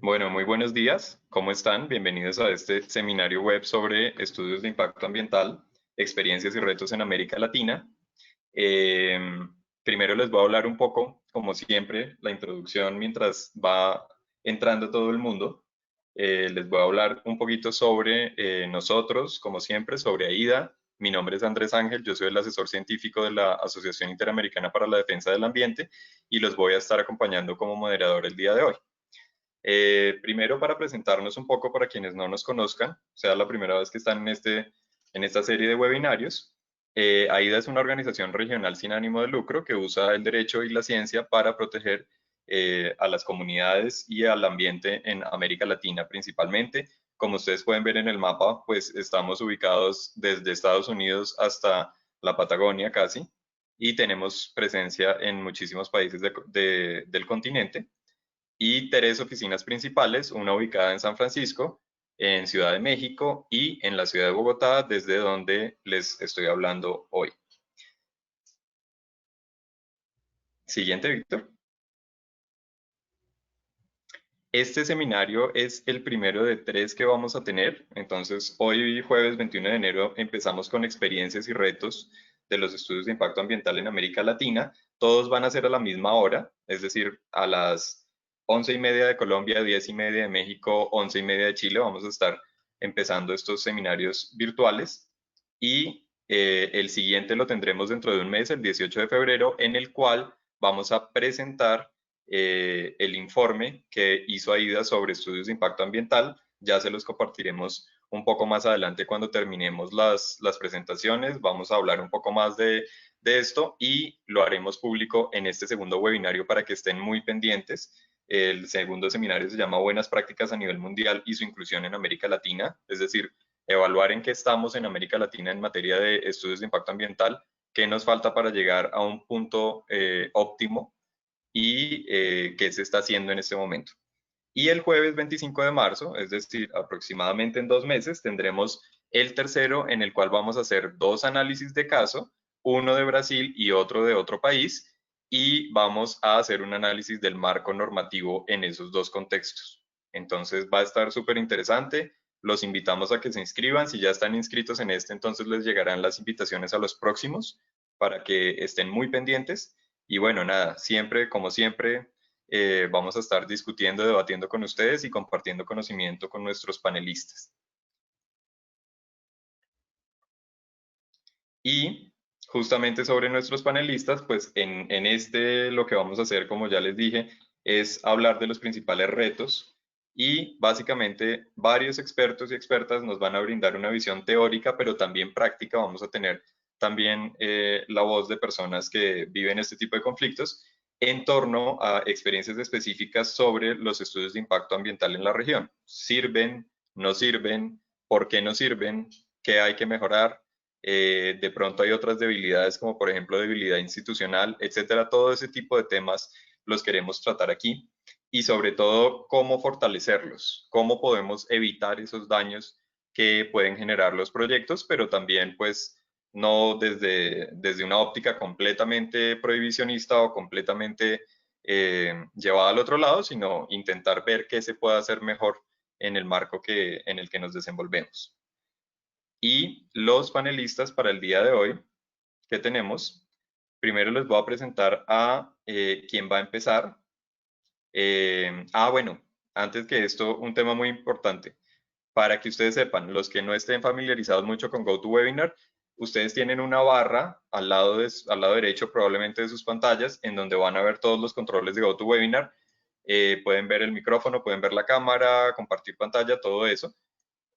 Bueno, muy buenos días. ¿Cómo están? Bienvenidos a este seminario web sobre estudios de impacto ambiental, experiencias y retos en América Latina. Eh, Primero les voy a hablar un poco, como siempre, la introducción mientras va entrando todo el mundo. Les voy a hablar un poquito sobre nosotros, como siempre, sobre AIDA. Mi nombre es Andrés Ángel, yo soy el asesor científico de la Asociación Interamericana para la Defensa del Ambiente y los voy a estar acompañando como moderador el día de hoy. Primero, para presentarnos un poco para quienes no nos conozcan, sea la primera vez que están en esta serie de webinarios, AIDA es una organización regional sin ánimo de lucro que usa el derecho y la ciencia para proteger a las comunidades y al ambiente en América Latina principalmente. Como ustedes pueden ver en el mapa, pues estamos ubicados desde Estados Unidos hasta la Patagonia casi, y tenemos presencia en muchísimos países del continente y tres oficinas principales, una ubicada en San Francisco, en Ciudad de México y en la ciudad de Bogotá, desde donde les estoy hablando hoy. Siguiente, Víctor. Este seminario es el primero de tres que vamos a tener. Entonces, hoy jueves 21 de enero empezamos con experiencias y retos de los estudios de impacto ambiental en América Latina. Todos van a ser a la misma hora, es decir, a las 11:30 de Colombia, 10:30 de México, 11:30 de Chile. Vamos a estar empezando estos seminarios virtuales y el siguiente lo tendremos dentro de un mes, el 18 de febrero, en el cual vamos a presentar el informe que hizo AIDA sobre estudios de impacto ambiental. Ya se los compartiremos un poco más adelante cuando terminemos las presentaciones. Vamos a hablar un poco más de esto y lo haremos público en este segundo webinario para que estén muy pendientes. El segundo seminario se llama Buenas prácticas a nivel mundial y su inclusión en América Latina, es decir, evaluar en qué estamos en América Latina en materia de estudios de impacto ambiental, qué nos falta para llegar a un punto óptimo y qué se está haciendo en este momento. Y el jueves 25 de marzo, es decir, aproximadamente en 2 meses, tendremos el tercero en el cual vamos a hacer dos análisis de caso, uno de Brasil y otro de otro país, y vamos a hacer un análisis del marco normativo en esos dos contextos. Entonces va a estar súper interesante. Los invitamos a que se inscriban. Si ya están inscritos en este, entonces les llegarán las invitaciones a los próximos para que estén muy pendientes. Y bueno, nada, siempre, como siempre, vamos a estar discutiendo, debatiendo con ustedes y compartiendo conocimiento con nuestros panelistas. Y justamente sobre nuestros panelistas, pues en este lo que vamos a hacer, como ya les dije, es hablar de los principales retos y básicamente varios expertos y expertas nos van a brindar una visión teórica, pero también práctica. Vamos a tener también la voz de personas que viven este tipo de conflictos en torno a experiencias específicas sobre los estudios de impacto ambiental en la región. ¿Sirven? ¿No sirven? ¿Por qué no sirven? ¿Qué hay que mejorar? De pronto hay otras debilidades como por ejemplo debilidad institucional, etcétera. Todo ese tipo de temas los queremos tratar aquí y sobre todo cómo fortalecerlos, cómo podemos evitar esos daños que pueden generar los proyectos, pero también pues no desde una óptica completamente prohibicionista o completamente llevada al otro lado, sino intentar ver qué se puede hacer mejor en el marco en el que nos desenvolvemos. Y los panelistas para el día de hoy que tenemos, primero les voy a presentar a quién va a empezar. Bueno, antes que esto, un tema muy importante. Para que ustedes sepan, los que no estén familiarizados mucho con GoToWebinar, ustedes tienen una barra al lado derecho probablemente de sus pantallas en donde van a ver todos los controles de GoToWebinar. Pueden ver el micrófono, pueden ver la cámara, compartir pantalla, todo eso.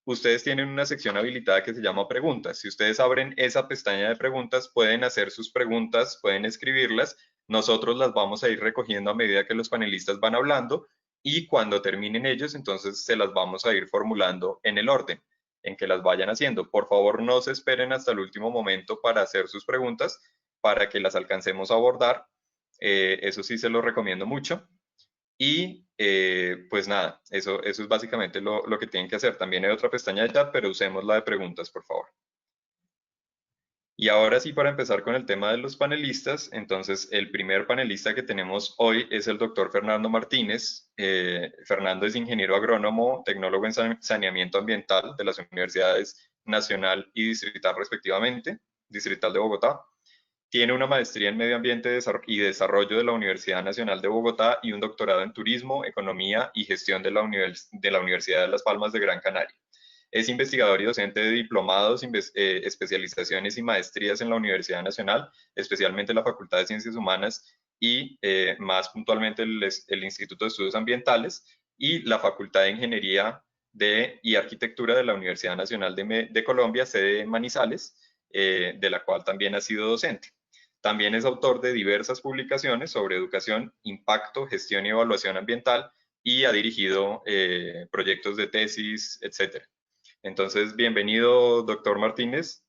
Ustedes tienen una sección habilitada que se llama preguntas. Si ustedes abren esa pestaña de preguntas, pueden hacer sus preguntas, pueden escribirlas. Nosotros las vamos a ir recogiendo a medida que los panelistas van hablando y cuando terminen ellos, entonces se las vamos a ir formulando en el orden en que las vayan haciendo. Por favor, no se esperen hasta el último momento para hacer sus preguntas, para que las alcancemos a abordar. Eso sí se lo recomiendo mucho. Y pues nada, eso es básicamente lo que tienen que hacer. También hay otra pestaña de chat, pero usemos la de preguntas, por favor. Y ahora sí, para empezar con el tema de los panelistas, entonces el primer panelista que tenemos hoy es el doctor Fernando Martínez. Fernando es ingeniero agrónomo, tecnólogo en saneamiento ambiental de las Universidades Nacional y Distrital respectivamente, Distrital de Bogotá. Tiene una maestría en Medio Ambiente y Desarrollo de la Universidad Nacional de Bogotá y un doctorado en Turismo, Economía y Gestión de la Universidad de Las Palmas de Gran Canaria. Es investigador y docente de diplomados, especializaciones y maestrías en la Universidad Nacional, especialmente la Facultad de Ciencias Humanas y más puntualmente el Instituto de Estudios Ambientales y la Facultad de Ingeniería y Arquitectura de la Universidad Nacional de Colombia, sede Manizales, de la cual también ha sido docente. También es autor de diversas publicaciones sobre educación, impacto, gestión y evaluación ambiental y ha dirigido proyectos de tesis, etc. Entonces, bienvenido, doctor Martínez,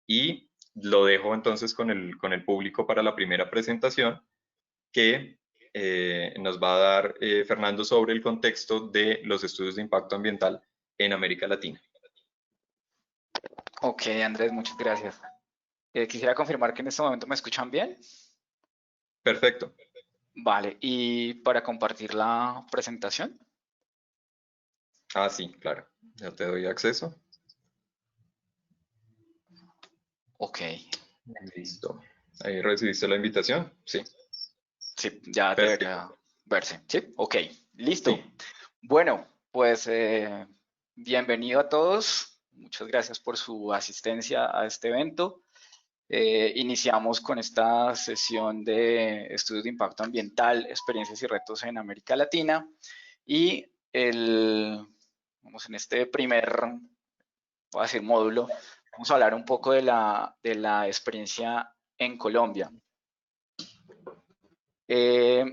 y lo dejo entonces con el público para la primera presentación que nos va a dar Fernando sobre el contexto de los estudios de impacto ambiental en América Latina. Ok, Andrés, muchas gracias. Quisiera confirmar que en este momento me escuchan bien. Perfecto. Vale, y para compartir la presentación. Ah, sí, claro. Ya te doy acceso. Ok, Listo. Ahí recibiste la invitación. Sí. sí, ya Perfecto. debería verse. Sí, ok, listo. Sí. Bueno, pues bienvenido a todos. Muchas gracias por su asistencia a este evento. Iniciamos con esta sesión de estudios de impacto ambiental, experiencias y retos en América Latina. Y vamos, en este primer, voy a decir, módulo, vamos a hablar un poco de la experiencia en Colombia. Eh,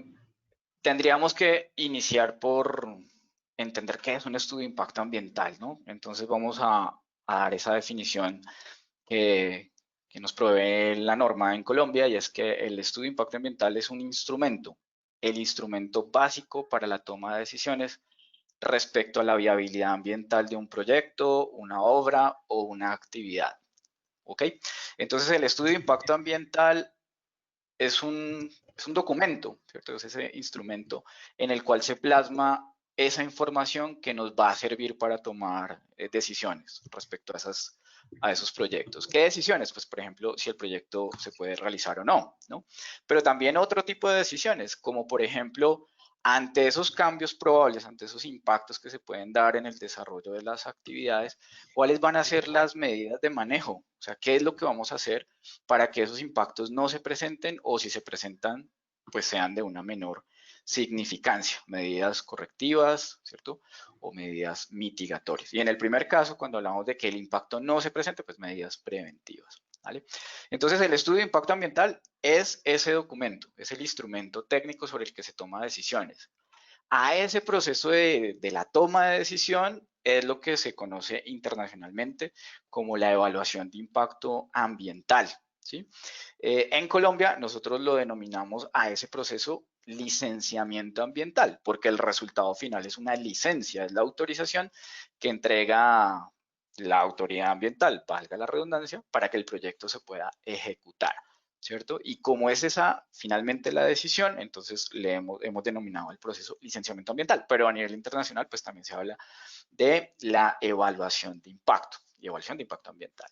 Tendríamos que iniciar por entender qué es un estudio de impacto ambiental, ¿no? Entonces vamos a dar esa definición que nos provee la norma en Colombia, y es que el estudio de impacto ambiental es un instrumento, el instrumento básico para la toma de decisiones respecto a la viabilidad ambiental de un proyecto, una obra o una actividad. ¿Ok? Entonces el estudio de impacto ambiental es un documento, ¿cierto? Es ese instrumento en el cual se plasma esa información que nos va a servir para tomar decisiones respecto a esos proyectos. ¿Qué decisiones? Pues, por ejemplo, si el proyecto se puede realizar o no, ¿no? Pero también otro tipo de decisiones, como por ejemplo, ante esos cambios probables, ante esos impactos que se pueden dar en el desarrollo de las actividades, ¿cuáles van a ser las medidas de manejo? O sea, ¿qué es lo que vamos a hacer para que esos impactos no se presenten, o si se presentan, pues sean de una menor significancia, medidas correctivas, ¿cierto? O medidas mitigatorias. Y en el primer caso, cuando hablamos de que el impacto no se presente, pues medidas preventivas, ¿vale? Entonces, el estudio de impacto ambiental es ese documento, es el instrumento técnico sobre el que se toma decisiones. A ese proceso de la toma de decisión es lo que se conoce internacionalmente como la evaluación de impacto ambiental, ¿sí? En Colombia nosotros lo denominamos a ese proceso licenciamiento ambiental, porque el resultado final es una licencia, es la autorización que entrega la autoridad ambiental, valga la redundancia, para que el proyecto se pueda ejecutar, ¿cierto? Y como es esa finalmente la decisión, entonces hemos denominado el proceso licenciamiento ambiental, pero a nivel internacional pues también se habla de la evaluación de impacto y evaluación de impacto ambiental.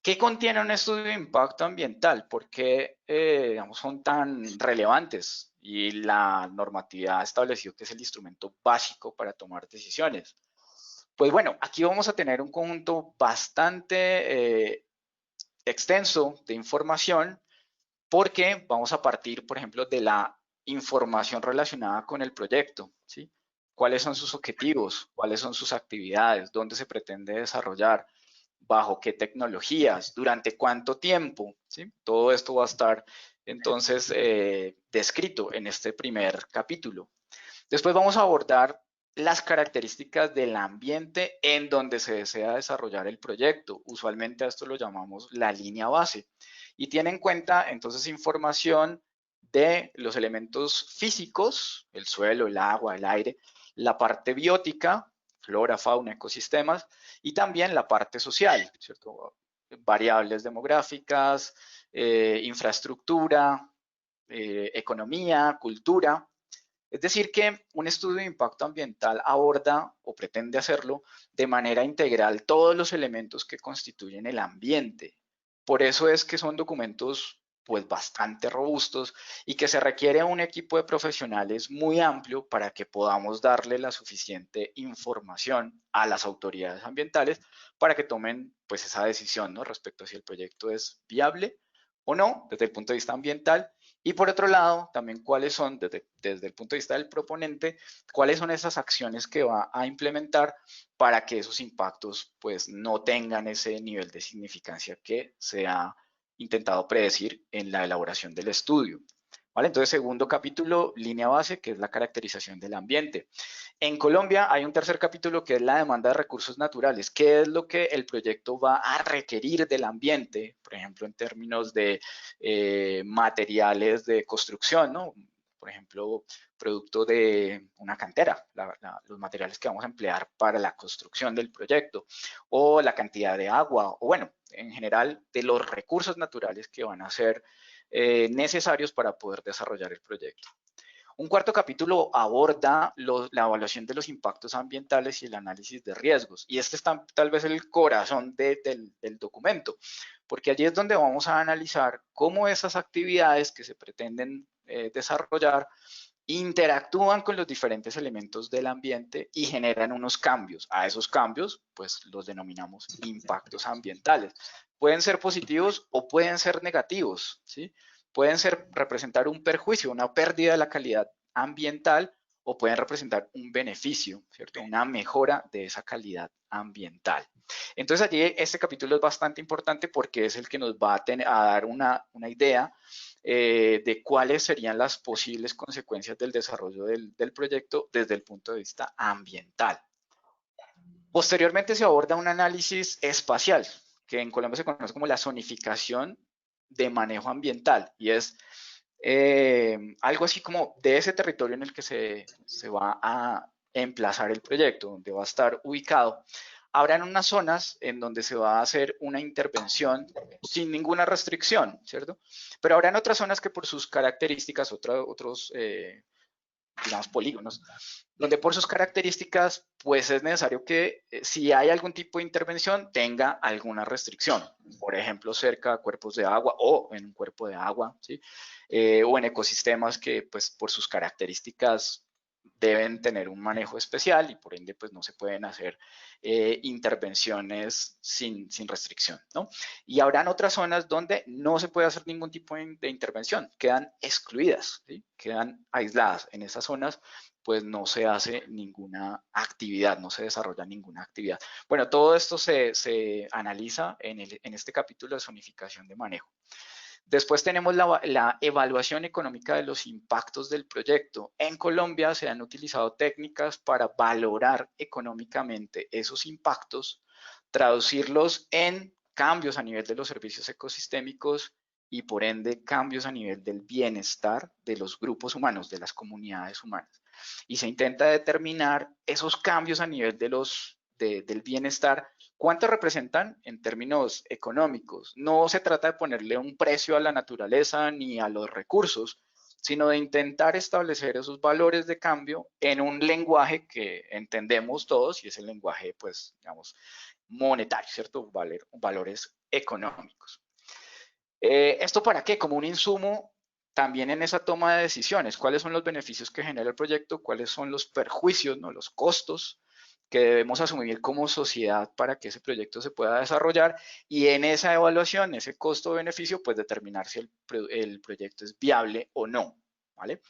¿Qué contiene un estudio de impacto ambiental? ¿Por qué digamos, son tan relevantes? Y la normatividad ha establecido que es el instrumento básico para tomar decisiones. Pues bueno, aquí vamos a tener un conjunto bastante extenso de información, porque vamos a partir, por ejemplo, de la información relacionada con el proyecto, ¿sí? ¿Cuáles son sus objetivos? ¿Cuáles son sus actividades? ¿Dónde se pretende desarrollar? ¿Bajo qué tecnologías? ¿Durante cuánto tiempo? ¿Sí? Todo esto va a estar entonces descrito en este primer capítulo. Después vamos a abordar las características del ambiente en donde se desea desarrollar el proyecto. Usualmente a esto lo llamamos la línea base. Y tiene en cuenta entonces información de los elementos físicos, el suelo, el agua, el aire, la parte biótica, flora, fauna, ecosistemas, y también la parte social, ¿cierto? variables demográficas, infraestructura, economía, cultura. Es decir, que un estudio de impacto ambiental aborda o pretende hacerlo de manera integral todos los elementos que constituyen el ambiente. Por eso es que son documentos pues bastante robustos y que se requiere un equipo de profesionales muy amplio para que podamos darle la suficiente información a las autoridades ambientales para que tomen pues esa decisión, ¿no? Respecto a si el proyecto es viable o no desde el punto de vista ambiental. Y por otro lado, también cuáles son, desde el punto de vista del proponente, cuáles son esas acciones que va a implementar para que esos impactos pues no tengan ese nivel de significancia que se ha intentado predecir en la elaboración del estudio. ¿Vale? Entonces, segundo capítulo, línea base, que es la caracterización del ambiente. En Colombia hay un tercer capítulo que es la demanda de recursos naturales. ¿Qué es lo que el proyecto va a requerir del ambiente? Por ejemplo, en términos de materiales de construcción, ¿no? Por ejemplo, producto de una cantera, los materiales que vamos a emplear para la construcción del proyecto, o la cantidad de agua, o bueno, en general, de los recursos naturales que van a ser necesarios para poder desarrollar el proyecto. Un cuarto capítulo aborda la evaluación de los impactos ambientales y el análisis de riesgos. Y este está tal vez el corazón del documento, porque allí es donde vamos a analizar cómo esas actividades que se pretenden desarrollar interactúan con los diferentes elementos del ambiente y generan unos cambios. A esos cambios, pues los denominamos impactos ambientales. Pueden ser positivos o pueden ser negativos, ¿sí? Pueden representar un perjuicio, una pérdida de la calidad ambiental, o pueden representar un beneficio, ¿cierto? Una mejora de esa calidad ambiental. Entonces allí este capítulo es bastante importante porque es el que nos va a dar una idea de cuáles serían las posibles consecuencias del desarrollo del proyecto desde el punto de vista ambiental. Posteriormente se aborda un análisis espacial, que en Colombia se conoce como la zonificación de manejo ambiental, y es algo así como de ese territorio en el que se va a emplazar el proyecto, donde va a estar ubicado. Habrán unas zonas en donde se va a hacer una intervención sin ninguna restricción, ¿cierto? Pero habrán otras zonas que por sus características, otros digamos, polígonos, donde por sus características, pues es necesario que si hay algún tipo de intervención, tenga alguna restricción. Por ejemplo, cerca a cuerpos de agua o en un cuerpo de agua, ¿sí? O en ecosistemas que, pues, por sus características deben tener un manejo especial y por ende pues no se pueden hacer intervenciones sin restricción, ¿no? Y habrán otras zonas donde no se puede hacer ningún tipo de intervención, quedan excluidas, ¿sí? Quedan aisladas. En esas zonas pues no se hace ninguna actividad, no se desarrolla ninguna actividad. Bueno, todo esto se analiza en este capítulo de zonificación de manejo. Después tenemos la evaluación económica de los impactos del proyecto. En Colombia se han utilizado técnicas para valorar económicamente esos impactos, traducirlos en cambios a nivel de los servicios ecosistémicos y por ende cambios a nivel del bienestar de los grupos humanos, de las comunidades humanas. Y se intenta determinar esos cambios a nivel del bienestar. ¿Cuánto representan en términos económicos? No se trata de ponerle un precio a la naturaleza ni a los recursos, sino de intentar establecer esos valores de cambio en un lenguaje que entendemos todos y es el lenguaje, pues, digamos, monetario, ¿cierto? Valores económicos. ¿Esto para qué? Como un insumo también en esa toma de decisiones. ¿Cuáles son los beneficios que genera el proyecto? ¿Cuáles son los perjuicios, ¿no? Los costos que debemos asumir como sociedad para que ese proyecto se pueda desarrollar? Y en esa evaluación, ese costo-beneficio, pues determinar si el proyecto es viable o no, ¿vale?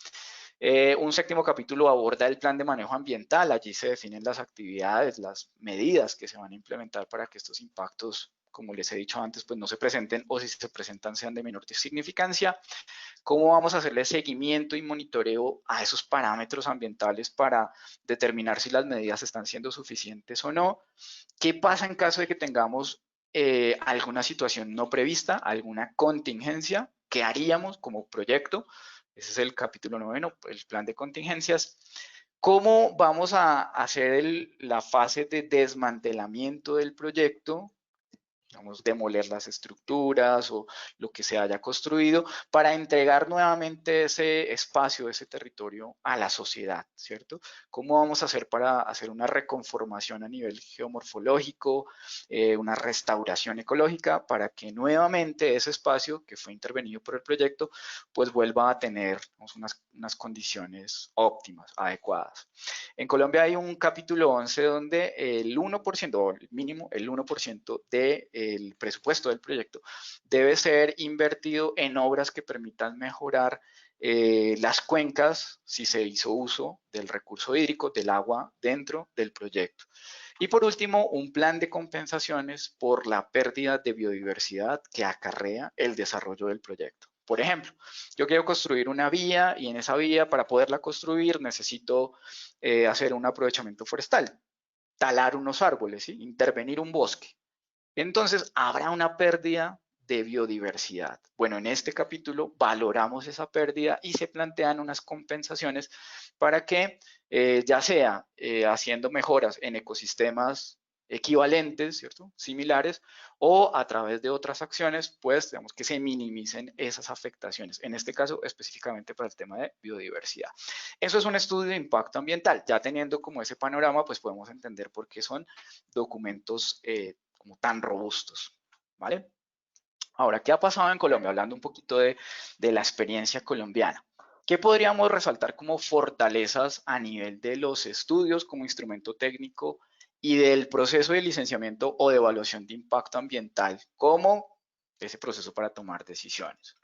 Un séptimo capítulo aborda el plan de manejo ambiental. Allí se definen las actividades, las medidas que se van a implementar para que estos impactos, como les he dicho antes, pues no se presenten o si se presentan sean de menor significancia. ¿Cómo vamos a hacerle seguimiento y monitoreo a esos parámetros ambientales para determinar si las medidas están siendo suficientes o no? ¿Qué pasa en caso de que tengamos alguna situación no prevista, alguna contingencia? ¿Qué haríamos como proyecto? Ese es el capítulo 9, el plan de contingencias. ¿Cómo vamos a hacer la fase de desmantelamiento del proyecto digamos, demoler las estructuras o lo que se haya construido para entregar nuevamente ese espacio, ese territorio a la sociedad, ¿cierto? ¿Cómo vamos a hacer para hacer una reconformación a nivel geomorfológico, una restauración ecológica para que nuevamente ese espacio que fue intervenido por el proyecto pues vuelva a tener, digamos, unas condiciones óptimas, adecuadas? En Colombia hay un capítulo 11 donde el 1%, o el mínimo, el 1% del presupuesto del proyecto debe ser invertido en obras que permitan mejorar las cuencas si se hizo uso del recurso hídrico, del agua dentro del proyecto. Y por último, un plan de compensaciones por la pérdida de biodiversidad que acarrea el desarrollo del proyecto. Por ejemplo, yo quiero construir una vía y en esa vía, para poderla construir, necesito hacer un aprovechamiento forestal, talar unos árboles, ¿sí? Intervenir un bosque. Entonces, habrá una pérdida de biodiversidad. Bueno, en este capítulo valoramos esa pérdida y se plantean unas compensaciones para que, ya sea haciendo mejoras en ecosistemas equivalentes, ¿cierto? Similares, o a través de otras acciones, pues, digamos que se minimicen esas afectaciones. En este caso, específicamente para el tema de biodiversidad. Eso es un estudio de impacto ambiental. Ya teniendo como ese panorama, pues podemos entender por qué son documentos como tan robustos, ¿vale? Ahora, ¿qué ha pasado en Colombia? Hablando un poquito de la experiencia colombiana. ¿Qué podríamos resaltar como fortalezas a nivel de los estudios como instrumento técnico y del proceso de licenciamiento o de evaluación de impacto ambiental como ese proceso para tomar decisiones?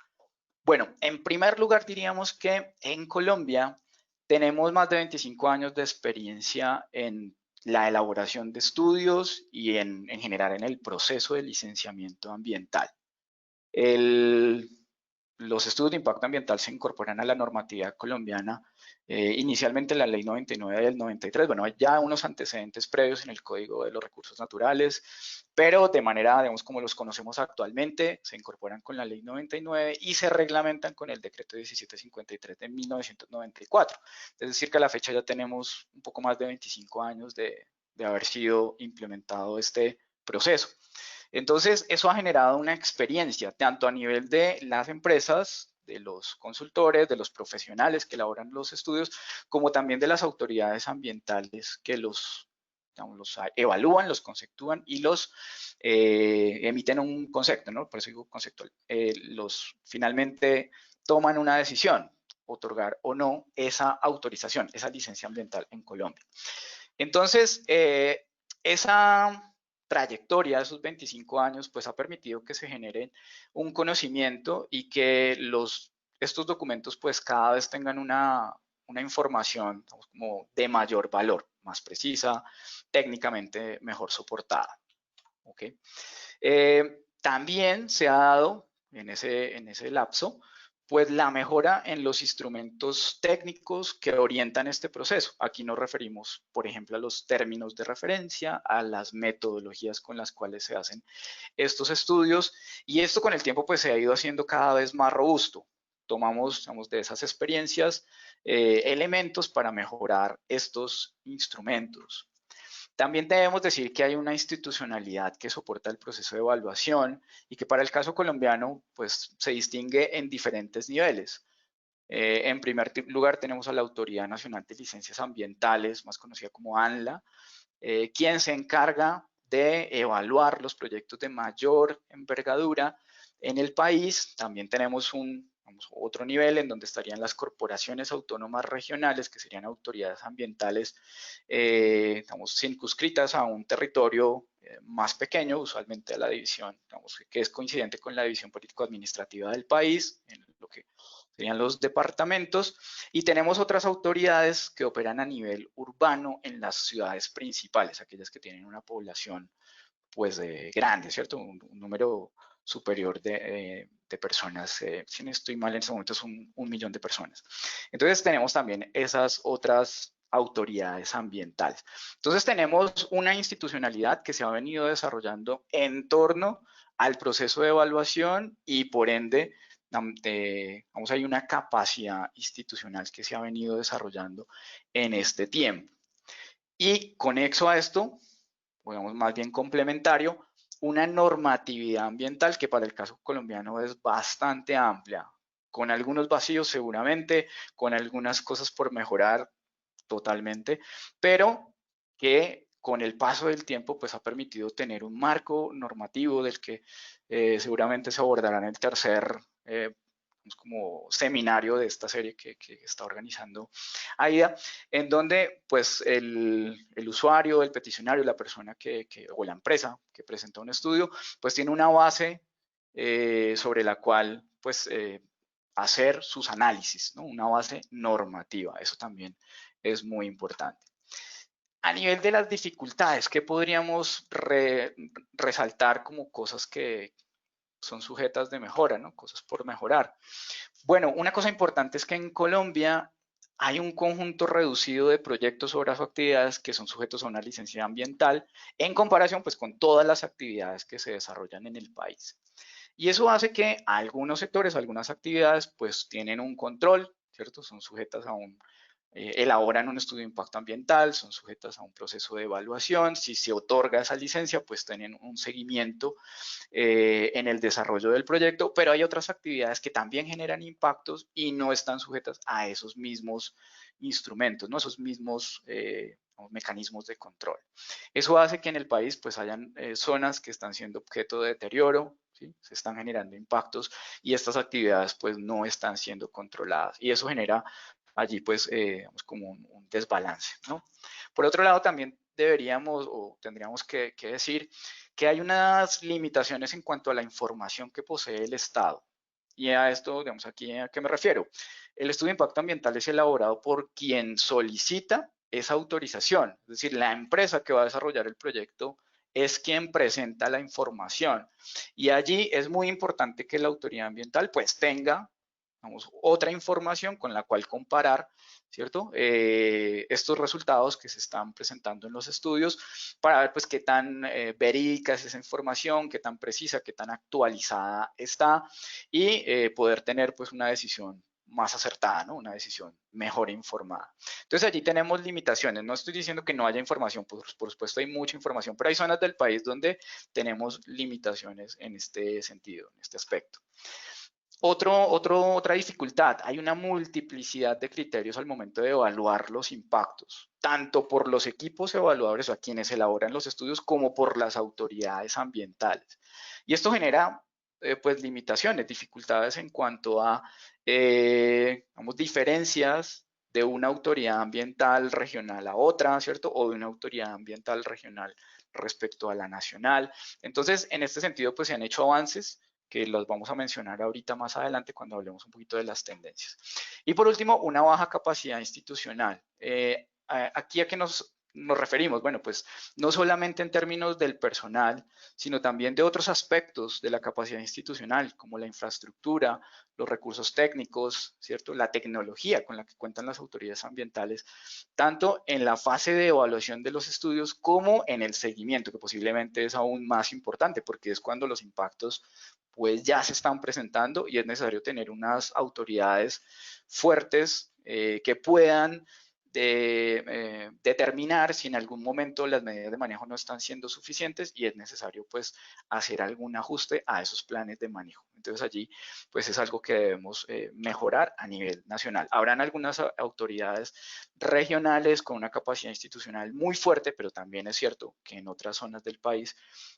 Bueno, en primer lugar diríamos que en Colombia tenemos más de 25 años de experiencia en la elaboración de estudios y en general en el proceso de licenciamiento ambiental. Los estudios de impacto ambiental se incorporan a la normatividad colombiana, inicialmente la ley 99 del 93, bueno, hay ya unos antecedentes previos en el Código de los Recursos Naturales, pero de manera, digamos, como los conocemos actualmente, se incorporan con la ley 99 y se reglamentan con el decreto 1753 de 1994. Es decir, que a la fecha ya tenemos un poco más de 25 años de haber sido implementado este proceso. Entonces, eso ha generado una experiencia, tanto a nivel de las empresas, de los consultores, de los profesionales que elaboran los estudios, como también de las autoridades ambientales que digamos, los evalúan, los conceptúan y los emiten un concepto, ¿no? Por eso digo conceptual. Los finalmente toman una decisión, otorgar o no esa autorización, esa licencia ambiental en Colombia. Entonces, esa trayectoria de esos 25 años, pues ha permitido que se genere un conocimiento y que estos documentos pues cada vez tengan una información como de mayor valor, más precisa, técnicamente mejor soportada. ¿Okay? También se ha dado en ese lapso pues la mejora en los instrumentos técnicos que orientan este proceso. Aquí nos referimos, por ejemplo, a los términos de referencia, a las metodologías con las cuales se hacen estos estudios, y esto con el tiempo pues se ha ido haciendo cada vez más robusto. Tomamos, digamos, de esas experiencias elementos para mejorar estos instrumentos. También debemos decir que hay una institucionalidad que soporta el proceso de evaluación y que para el caso colombiano pues, se distingue en diferentes niveles. En primer lugar tenemos a la Autoridad Nacional de Licencias Ambientales, más conocida como ANLA, quien se encarga de evaluar los proyectos de mayor envergadura en el país. También tenemos otro nivel en donde estarían las corporaciones autónomas regionales, que serían autoridades ambientales, circunscritas a un territorio más pequeño, usualmente a la división, que es coincidente con la división político-administrativa del país, en lo que serían los departamentos, y tenemos otras autoridades que operan a nivel urbano en las ciudades principales, aquellas que tienen una población pues grande, ¿cierto? Un número superior de personas, si no estoy mal en este momento es 1 millón de personas. Entonces tenemos también esas otras autoridades ambientales. Entonces tenemos una institucionalidad que se ha venido desarrollando en torno al proceso de evaluación y por ende hay una capacidad institucional que se ha venido desarrollando en este tiempo. Y conexo a esto, digamos más bien complementario, una normatividad ambiental que para el caso colombiano es bastante amplia, con algunos vacíos seguramente, con algunas cosas por mejorar totalmente, pero que con el paso del tiempo pues ha permitido tener un marco normativo del que seguramente se abordará en el tercer como seminario de esta serie que está organizando AIDA, en donde pues el usuario, el peticionario, la persona o la empresa que presenta un estudio, pues tiene una base sobre la cual pues hacer sus análisis, ¿no? Una base normativa, eso también es muy importante. A nivel de las dificultades, ¿qué podríamos resaltar como cosas que son sujetas de mejora, ¿no? Cosas por mejorar? Bueno, una cosa importante es que en Colombia hay un conjunto reducido de proyectos, obras o actividades que son sujetos a una licencia ambiental en comparación pues con todas las actividades que se desarrollan en el país. Y eso hace que algunos sectores, algunas actividades pues tienen un control, ¿cierto? Son sujetas a un elaboran un estudio de impacto ambiental, son sujetas a un proceso de evaluación. Si se otorga esa licencia, pues tienen un seguimiento en el desarrollo del proyecto, pero hay otras actividades que también generan impactos y no están sujetas a esos mismos instrumentos, ¿no? Esos mismos mecanismos de control. Eso hace que en el país pues hayan zonas que están siendo objeto de deterioro, ¿sí? Se están generando impactos y estas actividades pues no están siendo controladas y eso genera allí pues como un desbalance, ¿no? Por otro lado también deberíamos o tendríamos que decir que hay unas limitaciones en cuanto a la información que posee el Estado. Y a esto, digamos, aquí a qué me refiero. El estudio de impacto ambiental es elaborado por quien solicita esa autorización, es decir, la empresa que va a desarrollar el proyecto es quien presenta la información. Y allí es muy importante que la autoridad ambiental pues tenga, vamos, otra información con la cual comparar, ¿cierto? Estos resultados que se están presentando en los estudios para ver pues qué tan verídica es esa información, qué tan precisa, qué tan actualizada está y poder tener pues una decisión más acertada, ¿no? Una decisión mejor informada. Entonces allí tenemos limitaciones. No estoy diciendo que no haya información, por supuesto hay mucha información, pero hay zonas del país donde tenemos limitaciones en este sentido, en este aspecto. Otra dificultad, hay una multiplicidad de criterios al momento de evaluar los impactos, tanto por los equipos evaluadores o a quienes elaboran los estudios, como por las autoridades ambientales. Y esto genera pues limitaciones, dificultades en cuanto a, vamos, diferencias de una autoridad ambiental regional a otra, ¿cierto? O de una autoridad ambiental regional respecto a la nacional. Entonces, en este sentido, pues se han hecho avances que los vamos a mencionar ahorita más adelante cuando hablemos un poquito de las tendencias. Y por último, una baja capacidad institucional. Aquí a qué nos referimos? Bueno, pues no solamente en términos del personal, sino también de otros aspectos de la capacidad institucional, como la infraestructura, los recursos técnicos, ¿cierto? La tecnología con la que cuentan las autoridades ambientales, tanto en la fase de evaluación de los estudios como en el seguimiento, que posiblemente es aún más importante porque es cuando los impactos pues ya se están presentando y es necesario tener unas autoridades fuertes que puedan determinar si en algún momento las medidas de manejo no están siendo suficientes y es necesario pues hacer algún ajuste a esos planes de manejo. Entonces allí pues es algo que debemos mejorar a nivel nacional. Habrán algunas autoridades regionales con una capacidad institucional muy fuerte, pero también es cierto que en otras zonas del país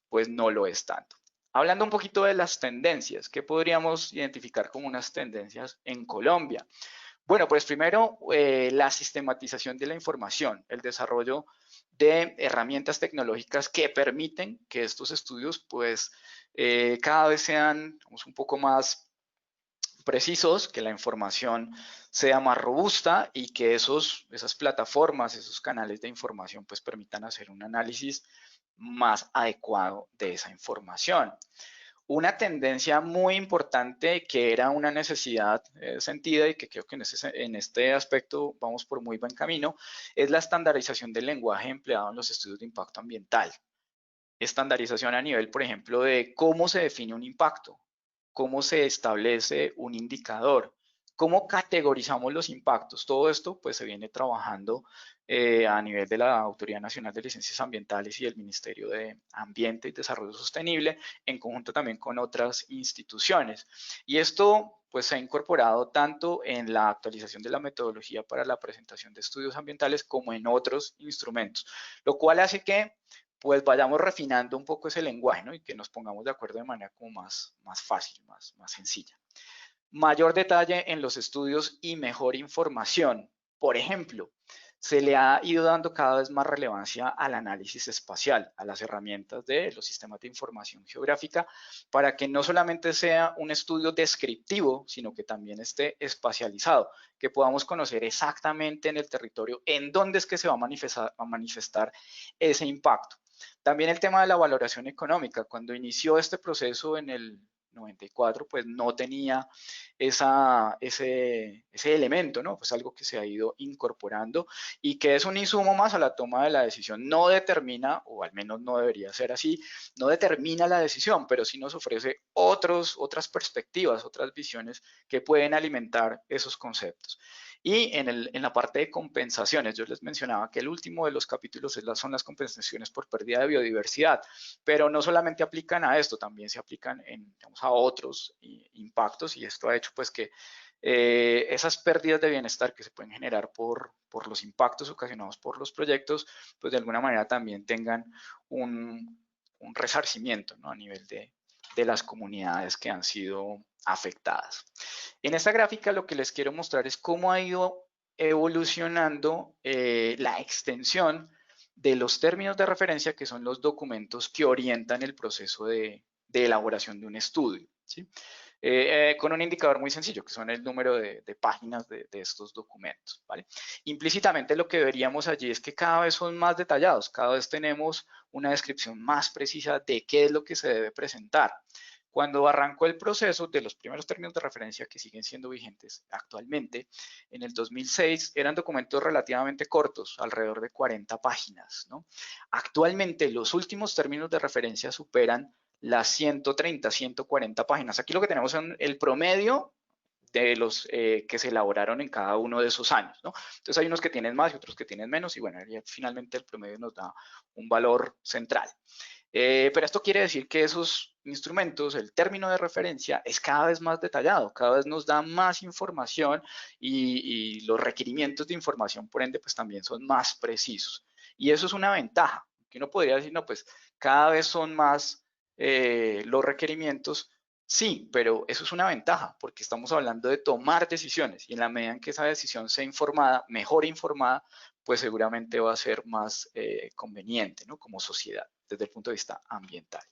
pues no lo es tanto. Hablando un poquito de las tendencias, ¿qué podríamos identificar como unas tendencias en Colombia? Bueno, pues primero la sistematización de la información, el desarrollo de herramientas tecnológicas que permiten que estos estudios pues cada vez sean un poco más precisos, que la información sea más robusta y que esas plataformas, esos canales de información pues permitan hacer un análisis más adecuado de esa información. Una tendencia muy importante que era una necesidad sentida y que creo que en este aspecto vamos por muy buen camino, es la estandarización del lenguaje empleado en los estudios de impacto ambiental. Estandarización a nivel, por ejemplo, de cómo se define un impacto, cómo se establece un indicador, ¿Cómo categorizamos los impactos? Todo esto pues se viene trabajando a nivel de la Autoridad Nacional de Licencias Ambientales y el Ministerio de Ambiente y Desarrollo Sostenible, en conjunto también con otras instituciones. Y esto pues se ha incorporado tanto en la actualización de la metodología para la presentación de estudios ambientales como en otros instrumentos, lo cual hace que pues vayamos refinando un poco ese lenguaje, ¿no? Y que nos pongamos de acuerdo de manera como más fácil, más sencilla. Mayor detalle en los estudios y mejor información. Por ejemplo, se le ha ido dando cada vez más relevancia al análisis espacial, a las herramientas de los sistemas de información geográfica, para que no solamente sea un estudio descriptivo, sino que también esté espacializado, que podamos conocer exactamente en el territorio en dónde es que se va a manifestar ese impacto. También el tema de la valoración económica. Cuando inició este proceso en el 94, pues no tenía ese elemento, ¿no? Pues algo que se ha ido incorporando y que es un insumo más a la toma de la decisión. No determina, o al menos no debería ser así, no determina la decisión, pero sí nos ofrece otras perspectivas, otras visiones que pueden alimentar esos conceptos. Y en la parte de compensaciones, yo les mencionaba que el último de los capítulos son las compensaciones por pérdida de biodiversidad, pero no solamente aplican a esto, también se aplican digamos, a otros impactos, y esto ha hecho pues que esas pérdidas de bienestar que se pueden generar por los impactos ocasionados por los proyectos, pues de alguna manera también tengan un resarcimiento, ¿no? A nivel de las comunidades que han sido afectadas. En esta gráfica lo que les quiero mostrar es cómo ha ido evolucionando la extensión de los términos de referencia, que son los documentos que orientan el proceso de elaboración de un estudio, ¿sí? Con un indicador muy sencillo, que son el número de páginas de estos documentos, ¿vale? Implícitamente lo que veríamos allí es que cada vez son más detallados, cada vez tenemos una descripción más precisa de qué es lo que se debe presentar. Cuando arrancó el proceso de los primeros términos de referencia que siguen siendo vigentes actualmente, en el 2006 eran documentos relativamente cortos, alrededor de 40 páginas, ¿no? Actualmente los últimos términos de referencia superan las 130, 140 páginas. Aquí lo que tenemos son el promedio de los que se elaboraron en cada uno de esos años, ¿no? Entonces hay unos que tienen más y otros que tienen menos, y bueno, finalmente el promedio nos da un valor central. Pero esto quiere decir que esos instrumentos, el término de referencia es cada vez más detallado, cada vez nos da más información y los requerimientos de información, por ende, pues también son más precisos. Y eso es una ventaja, que uno podría decir, no, pues cada vez son más los requerimientos. Sí, pero eso es una ventaja, porque estamos hablando de tomar decisiones, y en la medida en que esa decisión sea informada, mejor informada, pues seguramente va a ser más conveniente, ¿no? Como sociedad, desde el punto de vista ambiental.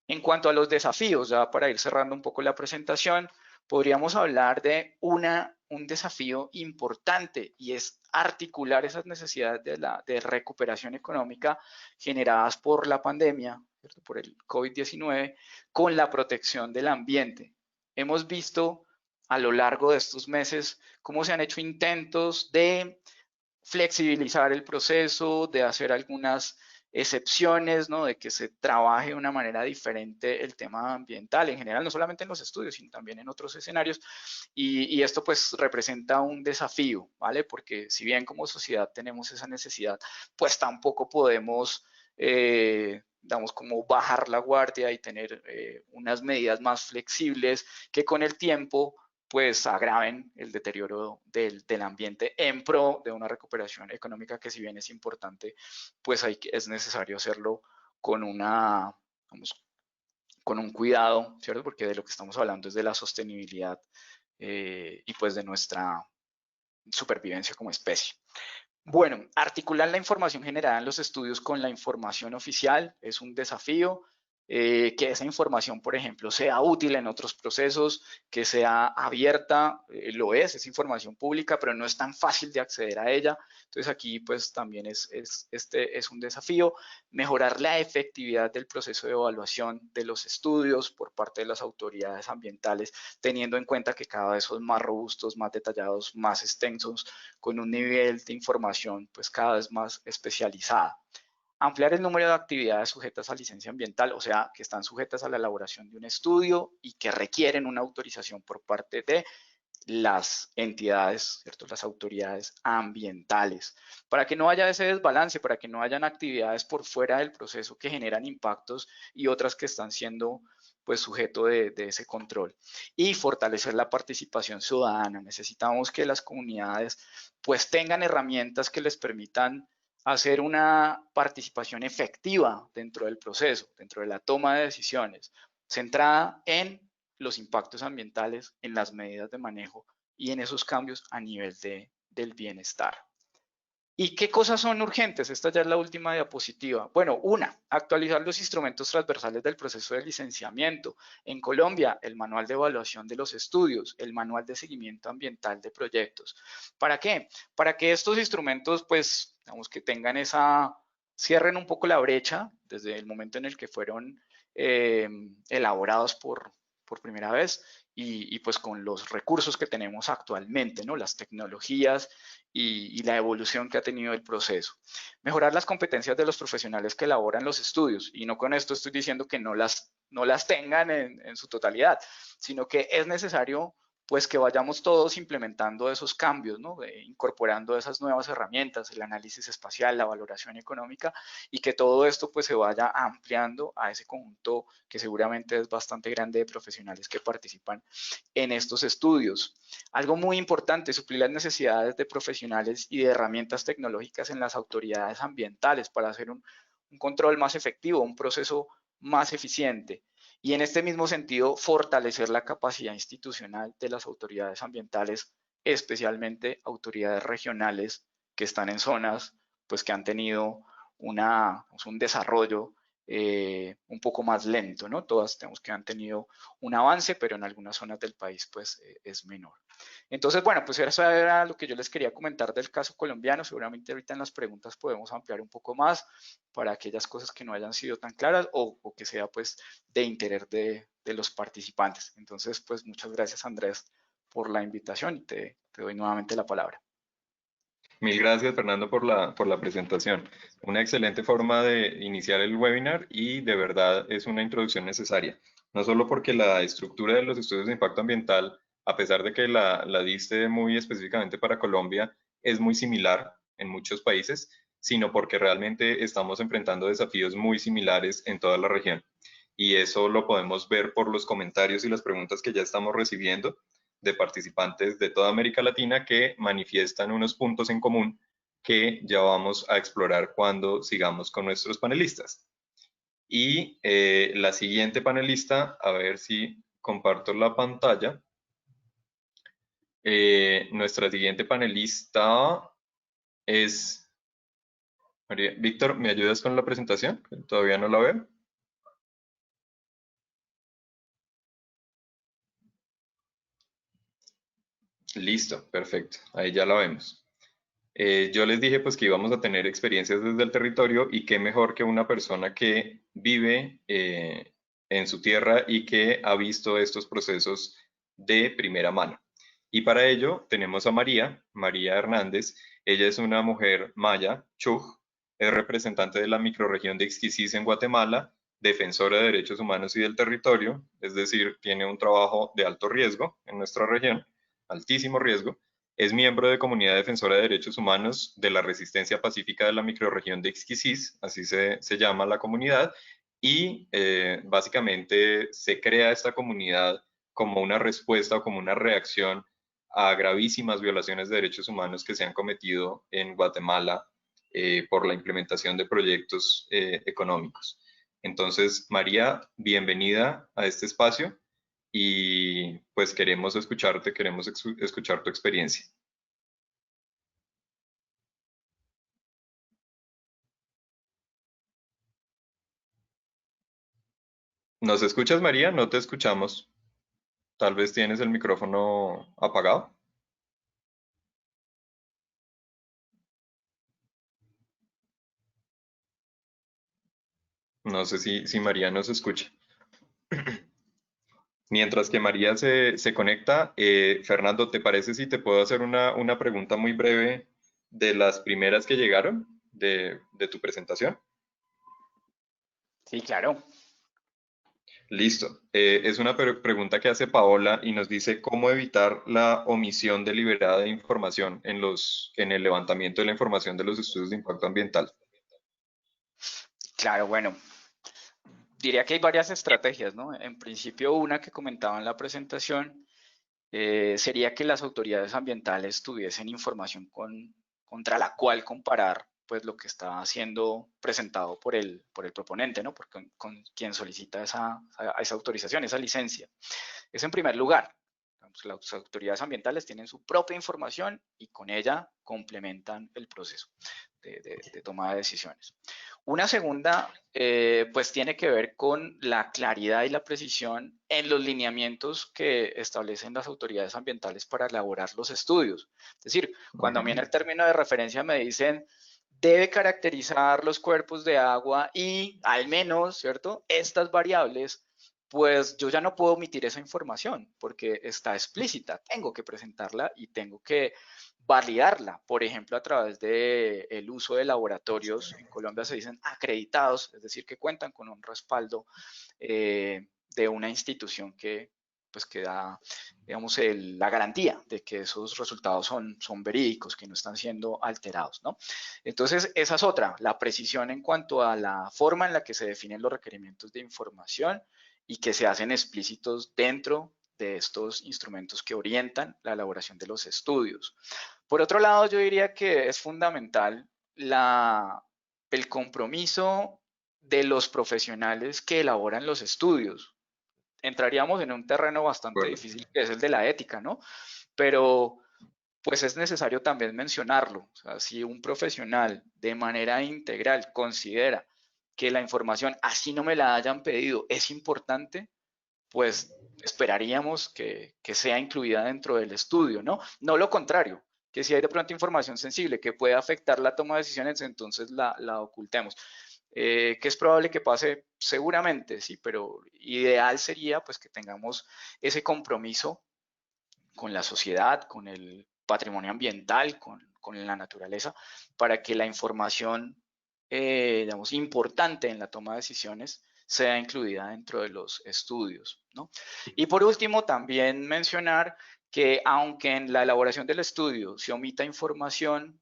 En cuanto a los desafíos, ya para ir cerrando un poco la presentación, podríamos hablar de un desafío importante, y es articular esas necesidades de recuperación económica generadas por la pandemia, ¿cierto? Por el COVID-19, con la protección del ambiente. Hemos visto a lo largo de estos meses cómo se han hecho intentos de flexibilizar el proceso, de hacer algunas excepciones, ¿no? De que se trabaje de una manera diferente el tema ambiental en general, no solamente en los estudios, sino también en otros escenarios. Y esto pues representa un desafío, ¿vale? Porque si bien como sociedad tenemos esa necesidad, pues tampoco podemos, digamos, como bajar la guardia y tener unas medidas más flexibles que con el tiempo pues agraven el deterioro del ambiente en pro de una recuperación económica que, si bien es importante, pues es necesario hacerlo con vamos, con un cuidado, ¿cierto? Porque de lo que estamos hablando es de la sostenibilidad y pues de nuestra supervivencia como especie. Bueno, articular la información generada en los estudios con la información oficial es un desafío. Que esa información, por ejemplo, sea útil en otros procesos, que sea abierta, lo es información pública, pero no es tan fácil de acceder a ella. Entonces aquí pues también este es un desafío. Mejorar la efectividad del proceso de evaluación de los estudios por parte de las autoridades ambientales, teniendo en cuenta que cada vez son más robustos, más detallados, más extensos, con un nivel de información pues cada vez más especializada. Ampliar el número de actividades sujetas a licencia ambiental, o sea, que están sujetas a la elaboración de un estudio y que requieren una autorización por parte de las entidades, ¿cierto? Las autoridades ambientales, para que no haya ese desbalance, para que no hayan actividades por fuera del proceso que generan impactos y otras que están siendo pues sujeto de ese control. Y fortalecer la participación ciudadana. Necesitamos que las comunidades pues tengan herramientas que les permitan hacer una participación efectiva dentro del proceso, dentro de la toma de decisiones, centrada en los impactos ambientales, en las medidas de manejo y en esos cambios a nivel del bienestar. ¿Y qué cosas son urgentes? Esta ya es la última diapositiva. Bueno, una, actualizar los instrumentos transversales del proceso de licenciamiento. En Colombia, el manual de evaluación de los estudios, el manual de seguimiento ambiental de proyectos. ¿Para qué? Para que estos instrumentos, pues, digamos que tengan cierren un poco la brecha desde el momento en el que fueron elaborados por primera vez y pues con los recursos que tenemos actualmente, ¿no? Las tecnologías y la evolución que ha tenido el proceso. Mejorar las competencias de los profesionales que elaboran los estudios, y no con esto estoy diciendo que no las tengan en su totalidad, sino que es necesario pues que vayamos todos implementando esos cambios, ¿no? Incorporando esas nuevas herramientas, el análisis espacial, la valoración económica, y que todo esto pues se vaya ampliando a ese conjunto que seguramente es bastante grande de profesionales que participan en estos estudios. Algo muy importante, suplir las necesidades de profesionales y de herramientas tecnológicas en las autoridades ambientales para hacer un control más efectivo, un proceso más eficiente. Y en este mismo sentido, fortalecer la capacidad institucional de las autoridades ambientales, especialmente autoridades regionales que están en zonas pues, que han tenido un desarrollo un poco más lento, ¿no? Todas tenemos que han tenido un avance, pero en algunas zonas del país pues es menor. Entonces, bueno, pues eso era lo que yo les quería comentar del caso colombiano. Seguramente ahorita en las preguntas podemos ampliar un poco más para aquellas cosas que no hayan sido tan claras o que sea pues de interés de los participantes. Entonces, pues muchas gracias Andrés por la invitación y te doy nuevamente la palabra. Mil gracias, Fernando, por la presentación. Una excelente forma de iniciar el webinar y de verdad es una introducción necesaria. No solo porque la estructura de los estudios de impacto ambiental, a pesar de que la diste muy específicamente para Colombia, es muy similar en muchos países, sino porque realmente estamos enfrentando desafíos muy similares en toda la región. Y eso lo podemos ver por los comentarios y las preguntas que ya estamos recibiendo de participantes de toda América Latina que manifiestan unos puntos en común que ya vamos a explorar cuando sigamos con nuestros panelistas. Y la siguiente panelista, a ver si comparto la pantalla. Nuestra siguiente panelista es María. Víctor, ¿me ayudas con la presentación? Todavía no la veo. Listo, perfecto. Ahí ya la vemos. Yo les dije pues que íbamos a tener experiencias desde el territorio y qué mejor que una persona que vive en su tierra y que ha visto estos procesos de primera mano. Y para ello tenemos a María Hernández. Ella es una mujer maya, Chuj, es representante de la microrregión de Ixquisís en Guatemala, defensora de derechos humanos y del territorio, es decir, tiene un trabajo de alto riesgo en nuestra región, altísimo riesgo. Es miembro de Comunidad Defensora de Derechos Humanos de la Resistencia Pacífica de la Microrregión de Ixquisís, así se llama la comunidad, y básicamente se crea esta comunidad como una respuesta o como una reacción a gravísimas violaciones de derechos humanos que se han cometido en Guatemala por la implementación de proyectos económicos. Entonces, María, bienvenida a este espacio y pues queremos escucharte, queremos escuchar tu experiencia. ¿Nos escuchas, María? No te escuchamos. Tal vez tienes el micrófono apagado. No sé si María nos escucha. Mientras que María se conecta, Fernando, ¿te parece si te puedo hacer una pregunta muy breve de las primeras que llegaron de tu presentación? Sí, claro. Listo. Es una pregunta que hace Paola y nos dice cómo evitar la omisión deliberada de información en el levantamiento de la información de los estudios de impacto ambiental. Claro, bueno, diría que hay varias estrategias, ¿no? En principio, una que comentaba en la presentación sería que las autoridades ambientales tuviesen información contra la cual comparar pues lo que está siendo presentado por el proponente, ¿no? Con quien solicita esa autorización, esa licencia. Eso en primer lugar. Las autoridades ambientales tienen su propia información y con ella complementan el proceso de toma de decisiones. Una segunda, pues tiene que ver con la claridad y la precisión en los lineamientos que establecen las autoridades ambientales para elaborar los estudios. Es decir, cuando a mí en Ujú. el término de referencia me dicen debe caracterizar los cuerpos de agua y al menos, ¿cierto? Estas variables, pues yo ya no puedo omitir esa información porque está explícita, tengo que presentarla y tengo que validarla, por ejemplo, a través del uso de laboratorios, en Colombia se dicen acreditados, es decir, que cuentan con un respaldo de una institución pues, que da, digamos, la garantía de que esos resultados son verídicos, que no están siendo alterados, ¿no? Entonces, esa es otra, la precisión en cuanto a la forma en la que se definen los requerimientos de información y que se hacen explícitos dentro de estos instrumentos que orientan la elaboración de los estudios. Por otro lado, yo diría que es fundamental el compromiso de los profesionales que elaboran los estudios. Entraríamos en un terreno bastante Bueno, difícil que es el de la ética, ¿no? Pero pues es necesario también mencionarlo. O sea, si un profesional de manera integral considera que la información, así no me la hayan pedido, es importante, pues esperaríamos que sea incluida dentro del estudio, ¿no? No lo contrario, que si hay de pronto información sensible que puede afectar la toma de decisiones, entonces la ocultemos. Que es probable que pase seguramente, sí, pero ideal sería pues que tengamos ese compromiso con la sociedad, con el patrimonio ambiental, con la naturaleza, para que la información, digamos, importante en la toma de decisiones sea incluida dentro de los estudios, ¿no? Y por último, también mencionar que aunque en la elaboración del estudio se omita información,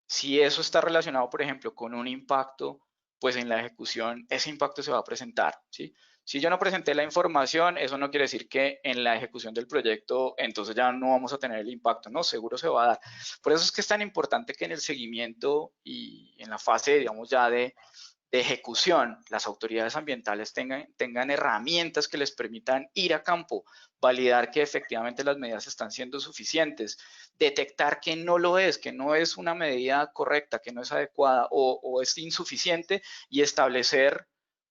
si eso está relacionado, por ejemplo, con un impacto, pues en la ejecución ese impacto se va a presentar, ¿sí? Si yo no presenté la información, eso no quiere decir que en la ejecución del proyecto entonces ya no vamos a tener el impacto, no, seguro se va a dar. Por eso es que es tan importante que en el seguimiento y en la fase, digamos, ya de ejecución, las autoridades ambientales tengan herramientas que les permitan ir a campo, validar que efectivamente las medidas están siendo suficientes, detectar que no lo es, que no es una medida correcta, que no es adecuada o es insuficiente y establecer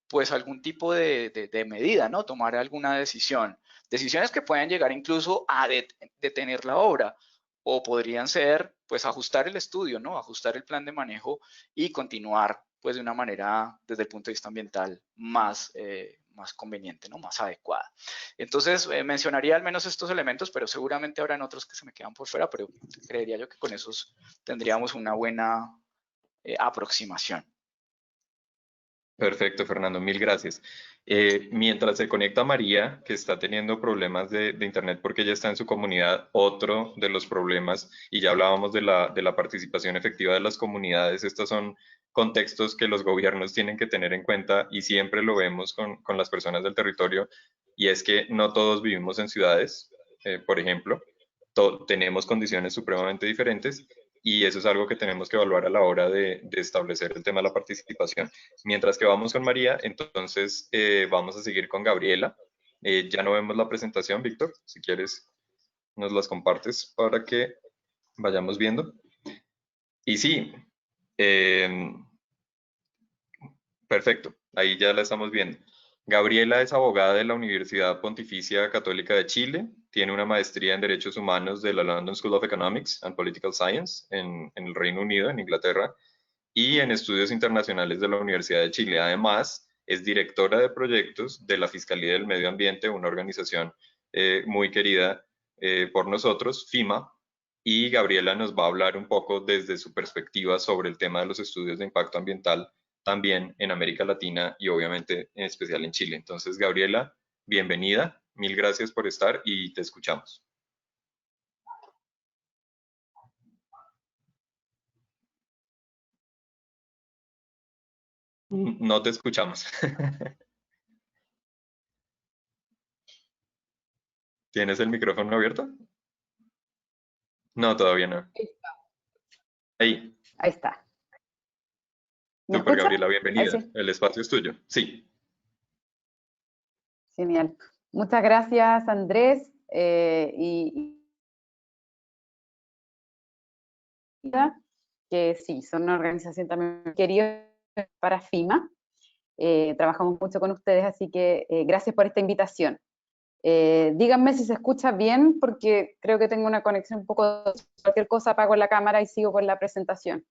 pues algún tipo de medida, ¿no? Tomar alguna decisión. Decisiones que pueden llegar incluso a detener la obra o podrían ser pues ajustar el estudio, ¿no? Ajustar el plan de manejo y continuar pues de una manera desde el punto de vista ambiental más conveniente, ¿no? Más adecuada. Entonces, mencionaría al menos estos elementos, pero seguramente habrán otros que se me quedan por fuera, pero creería yo que con esos tendríamos una buena aproximación. perfecto, Fernando, mil gracias. Mientras se conecta María, que está teniendo problemas de internet porque ella está en su comunidad, otro de los problemas, y ya hablábamos de la participación efectiva de las comunidades, estos son contextos que los gobiernos tienen que tener en cuenta y siempre lo vemos con las personas del territorio, y es que no todos vivimos en ciudades, por ejemplo, tenemos condiciones supremamente diferentes. Y eso es algo que tenemos que evaluar a la hora de establecer el tema de la participación. Mientras que vamos con María, entonces vamos a seguir con Gabriela. Ya no vemos la presentación, Víctor. Si quieres, nos las compartes para que vayamos viendo. Y sí, eh, perfecto. Ahí ya la estamos viendo. Gabriela es abogada de la Universidad Pontificia Católica de Chile. Tiene una maestría en Derechos Humanos de la London School of Economics and Political Science en el Reino Unido, en Inglaterra, y en Estudios Internacionales de la Universidad de Chile. Además, es directora de proyectos de la Fiscalía del Medio Ambiente, una organización muy querida por nosotros, FIMA, y Gabriela nos va a hablar un poco desde su perspectiva sobre el tema de los estudios de impacto ambiental, también en América Latina y obviamente en especial en Chile. Entonces, Gabriela, bienvenida, mil gracias por estar y te escuchamos. No te escuchamos. ¿Tienes el micrófono abierto? No, todavía no. Ahí, Ahí está. ¿Me super escucha? Gabriela, Ahí bienvenida. sí. El espacio es tuyo. Sí. Genial. Muchas gracias, Andrés. Que sí, son una organización también querida para FIMA. Trabajamos mucho con ustedes, así que gracias por esta invitación. Díganme si se escucha bien, porque creo que tengo una conexión un poco, cualquier cosa apago la cámara y sigo con la presentación.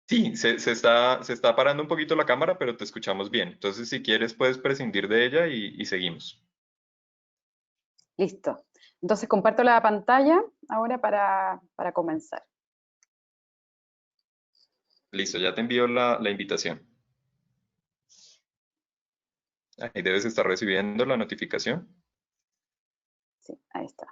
Sí, se está parando un poquito la cámara, pero te escuchamos bien. Entonces, si quieres, puedes prescindir de ella y seguimos. Listo. Entonces comparto la pantalla ahora para comenzar. Listo, ya te envío la invitación. Ahí debes estar recibiendo la notificación. Sí, ahí está.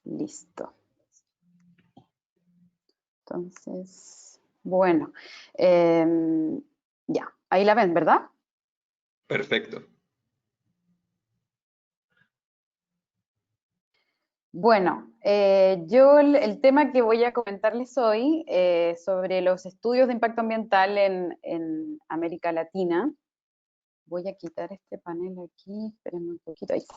Listo. Entonces, bueno, ya, ahí la ven, ¿verdad? Perfecto. Bueno, yo el tema que voy a comentarles hoy sobre los estudios de impacto ambiental en América Latina. Voy a quitar este panel aquí, espérenme un poquito, ahí está.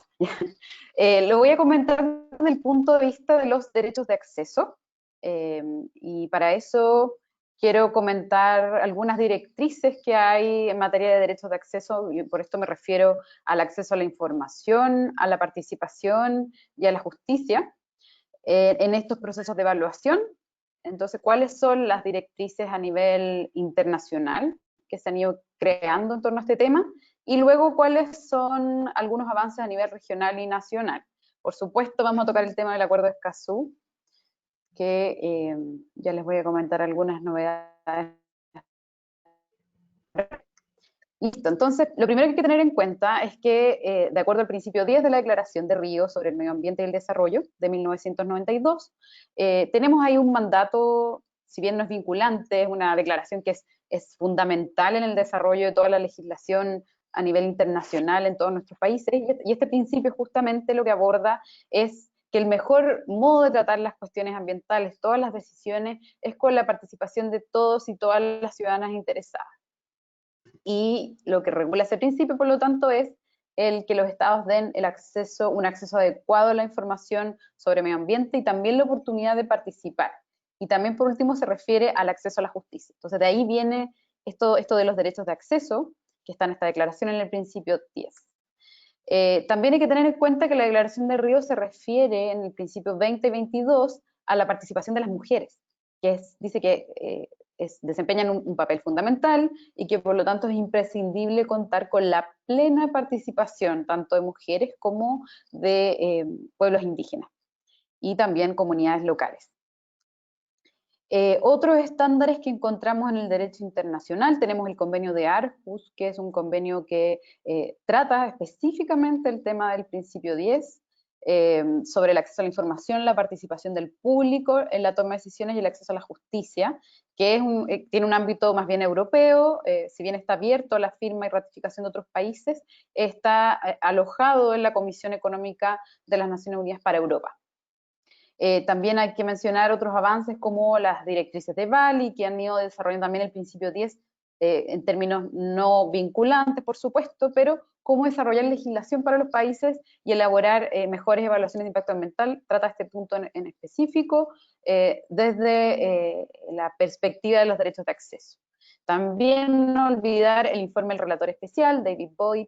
Lo voy a comentar desde el punto de vista de los derechos de acceso, y para eso quiero comentar algunas directrices que hay en materia de derechos de acceso, y por esto me refiero al acceso a la información, a la participación y a la justicia en estos procesos de evaluación. Entonces, ¿cuáles son las directrices a nivel internacional que se han ido creando en torno a este tema? Y luego, ¿cuáles son algunos avances a nivel regional y nacional? Por supuesto, vamos a tocar el tema del Acuerdo de Escazú, que ya les voy a comentar algunas novedades. Listo, entonces, lo primero que hay que tener en cuenta es que, de acuerdo al principio 10 de la Declaración de Río sobre el Medio Ambiente y el Desarrollo de 1992, tenemos ahí un mandato, si bien no es vinculante, es una declaración que es fundamental en el desarrollo de toda la legislación a nivel internacional en todos nuestros países, y este principio justamente lo que aborda es que el mejor modo de tratar las cuestiones ambientales, todas las decisiones, es con la participación de todos y todas las ciudadanas interesadas. Y lo que regula ese principio, por lo tanto, es el que los estados den un acceso adecuado a la información sobre medio ambiente y también la oportunidad de participar. Y también, por último, se refiere al acceso a la justicia. Entonces, de ahí viene esto de los derechos de acceso, que está en esta declaración en el principio 10. También hay que tener en cuenta que la Declaración de Río se refiere en el principio 20 y 22 a la participación de las mujeres, dice que desempeñan un papel fundamental y que por lo tanto es imprescindible contar con la plena participación tanto de mujeres como de pueblos indígenas y también comunidades locales. Otros estándares que encontramos en el derecho internacional, tenemos el convenio de Aarhus, que es un convenio que trata específicamente el tema del principio 10, sobre el acceso a la información, la participación del público en la toma de decisiones y el acceso a la justicia, que tiene un ámbito más bien europeo, si bien está abierto a la firma y ratificación de otros países, está alojado en la Comisión Económica de las Naciones Unidas para Europa. También hay que mencionar otros avances como las directrices de Bali, que han ido desarrollando también el principio 10 en términos no vinculantes, por supuesto, pero cómo desarrollar legislación para los países y elaborar mejores evaluaciones de impacto ambiental. Trata este punto en específico desde la perspectiva de los derechos de acceso. También no olvidar el informe del relator especial, David Boyd,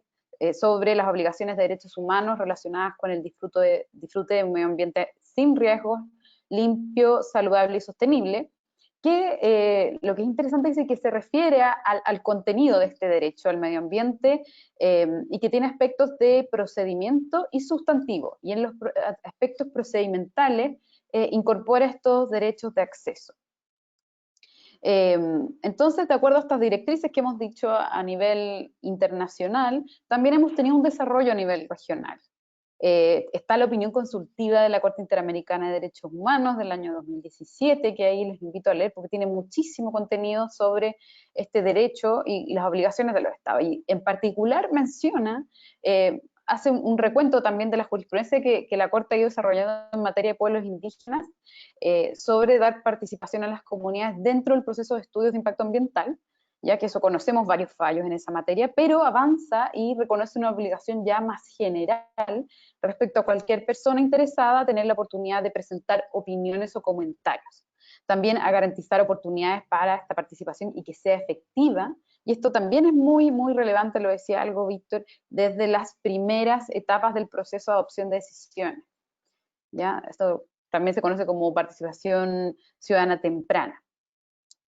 sobre las obligaciones de derechos humanos relacionadas con el disfrute de un medio ambiente sin riesgos, limpio, saludable y sostenible, que lo que es interesante es que se refiere al contenido de este derecho al medio ambiente y que tiene aspectos de procedimiento y sustantivo, y en los aspectos procedimentales incorpora estos derechos de acceso. Entonces, de acuerdo a estas directrices que hemos dicho a nivel internacional, también hemos tenido un desarrollo a nivel regional. Está la opinión consultiva de la Corte Interamericana de Derechos Humanos del año 2017, que ahí les invito a leer porque tiene muchísimo contenido sobre este derecho y las obligaciones de los Estados. Y en particular menciona, hace un recuento también de la jurisprudencia que la Corte ha ido desarrollando en materia de pueblos indígenas sobre dar participación a las comunidades dentro del proceso de estudios de impacto ambiental, ya que eso conocemos varios fallos en esa materia, pero avanza y reconoce una obligación ya más general respecto a cualquier persona interesada a tener la oportunidad de presentar opiniones o comentarios. También a garantizar oportunidades para esta participación y que sea efectiva, y esto también es muy, muy relevante, lo decía algo Víctor, desde las primeras etapas del proceso de adopción de decisiones. ¿Ya? Esto también se conoce como participación ciudadana temprana.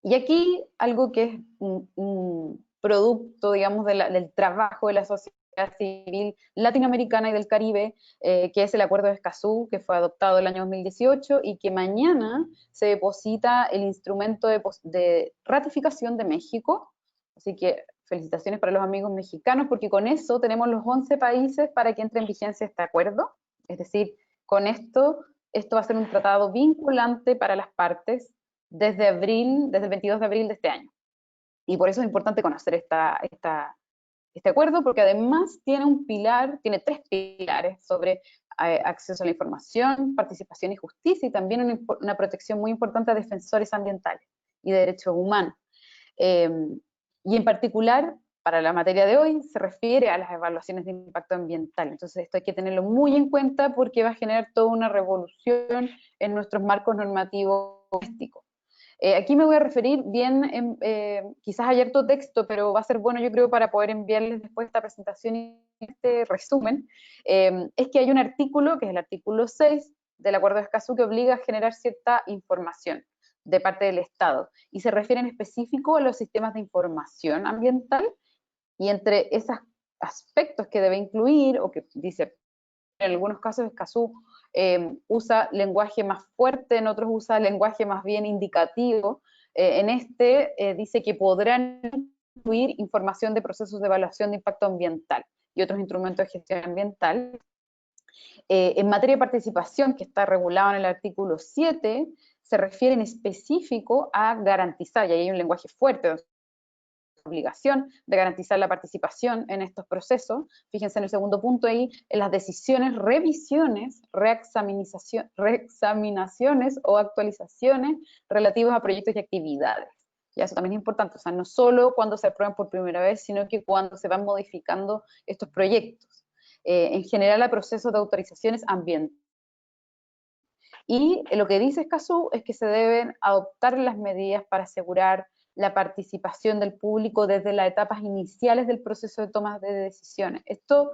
Y aquí algo que es un producto, digamos, del trabajo de la sociedad civil latinoamericana y del Caribe, que es el Acuerdo de Escazú, que fue adoptado el año 2018 y que mañana se deposita el instrumento de ratificación de México. Así que felicitaciones para los amigos mexicanos, porque con eso tenemos los 11 países para que entre en vigencia este acuerdo. Es decir, con esto va a ser un tratado vinculante para las partes desde el 22 de abril de este año. Y por eso es importante conocer este acuerdo, porque además tiene 3 pilares sobre acceso a la información, participación y justicia, y también una protección muy importante a defensores ambientales y de derechos humanos. Y en particular, para la materia de hoy, se refiere a las evaluaciones de impacto ambiental. Entonces esto hay que tenerlo muy en cuenta porque va a generar toda una revolución en nuestros marcos normativos domésticos. Aquí me voy a referir bien, quizás hay harto texto, pero va a ser bueno yo creo para poder enviarles después esta presentación y este resumen, es que hay un artículo, que es el artículo 6 del Acuerdo de Escazú, que obliga a generar cierta información de parte del Estado, y se refiere en específico a los sistemas de información ambiental, y entre esos aspectos que debe incluir, o que dice en algunos casos Escazú usa lenguaje más fuerte, en otros usa lenguaje más bien indicativo. En este dice que podrán incluir información de procesos de evaluación de impacto ambiental y otros instrumentos de gestión ambiental. En materia de participación, que está regulado en el artículo 7, se refiere en específico a garantizar, y ahí hay un lenguaje fuerte, obligación de garantizar la participación en estos procesos. Fíjense en el segundo punto ahí, en las decisiones, revisiones, reexaminaciones o actualizaciones relativas a proyectos y actividades. Y eso también es importante, o sea, no solo cuando se aprueban por primera vez, sino que cuando se van modificando estos proyectos. En general, a procesos de autorizaciones ambientales. Y lo que dice Escazú es que se deben adoptar las medidas para asegurar la participación del público desde las etapas iniciales del proceso de toma de decisiones. Esto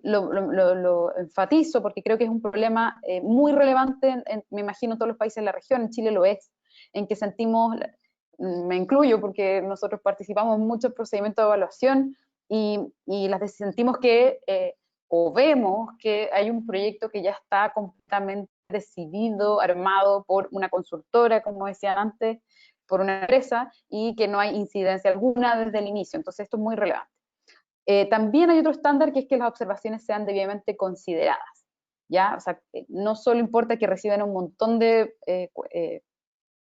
lo enfatizo porque creo que es un problema muy relevante, me imagino, en todos los países de la región, en Chile lo es, en que sentimos, me incluyo porque nosotros participamos en muchos procedimientos de evaluación y sentimos que, o vemos que hay un proyecto que ya está completamente decidido, armado por una consultora, como decía antes, por una empresa, y que no hay incidencia alguna desde el inicio. Entonces esto es muy relevante. También hay otro estándar, que es que las observaciones sean debidamente consideradas, ¿ya? O sea, no solo importa que reciban un montón de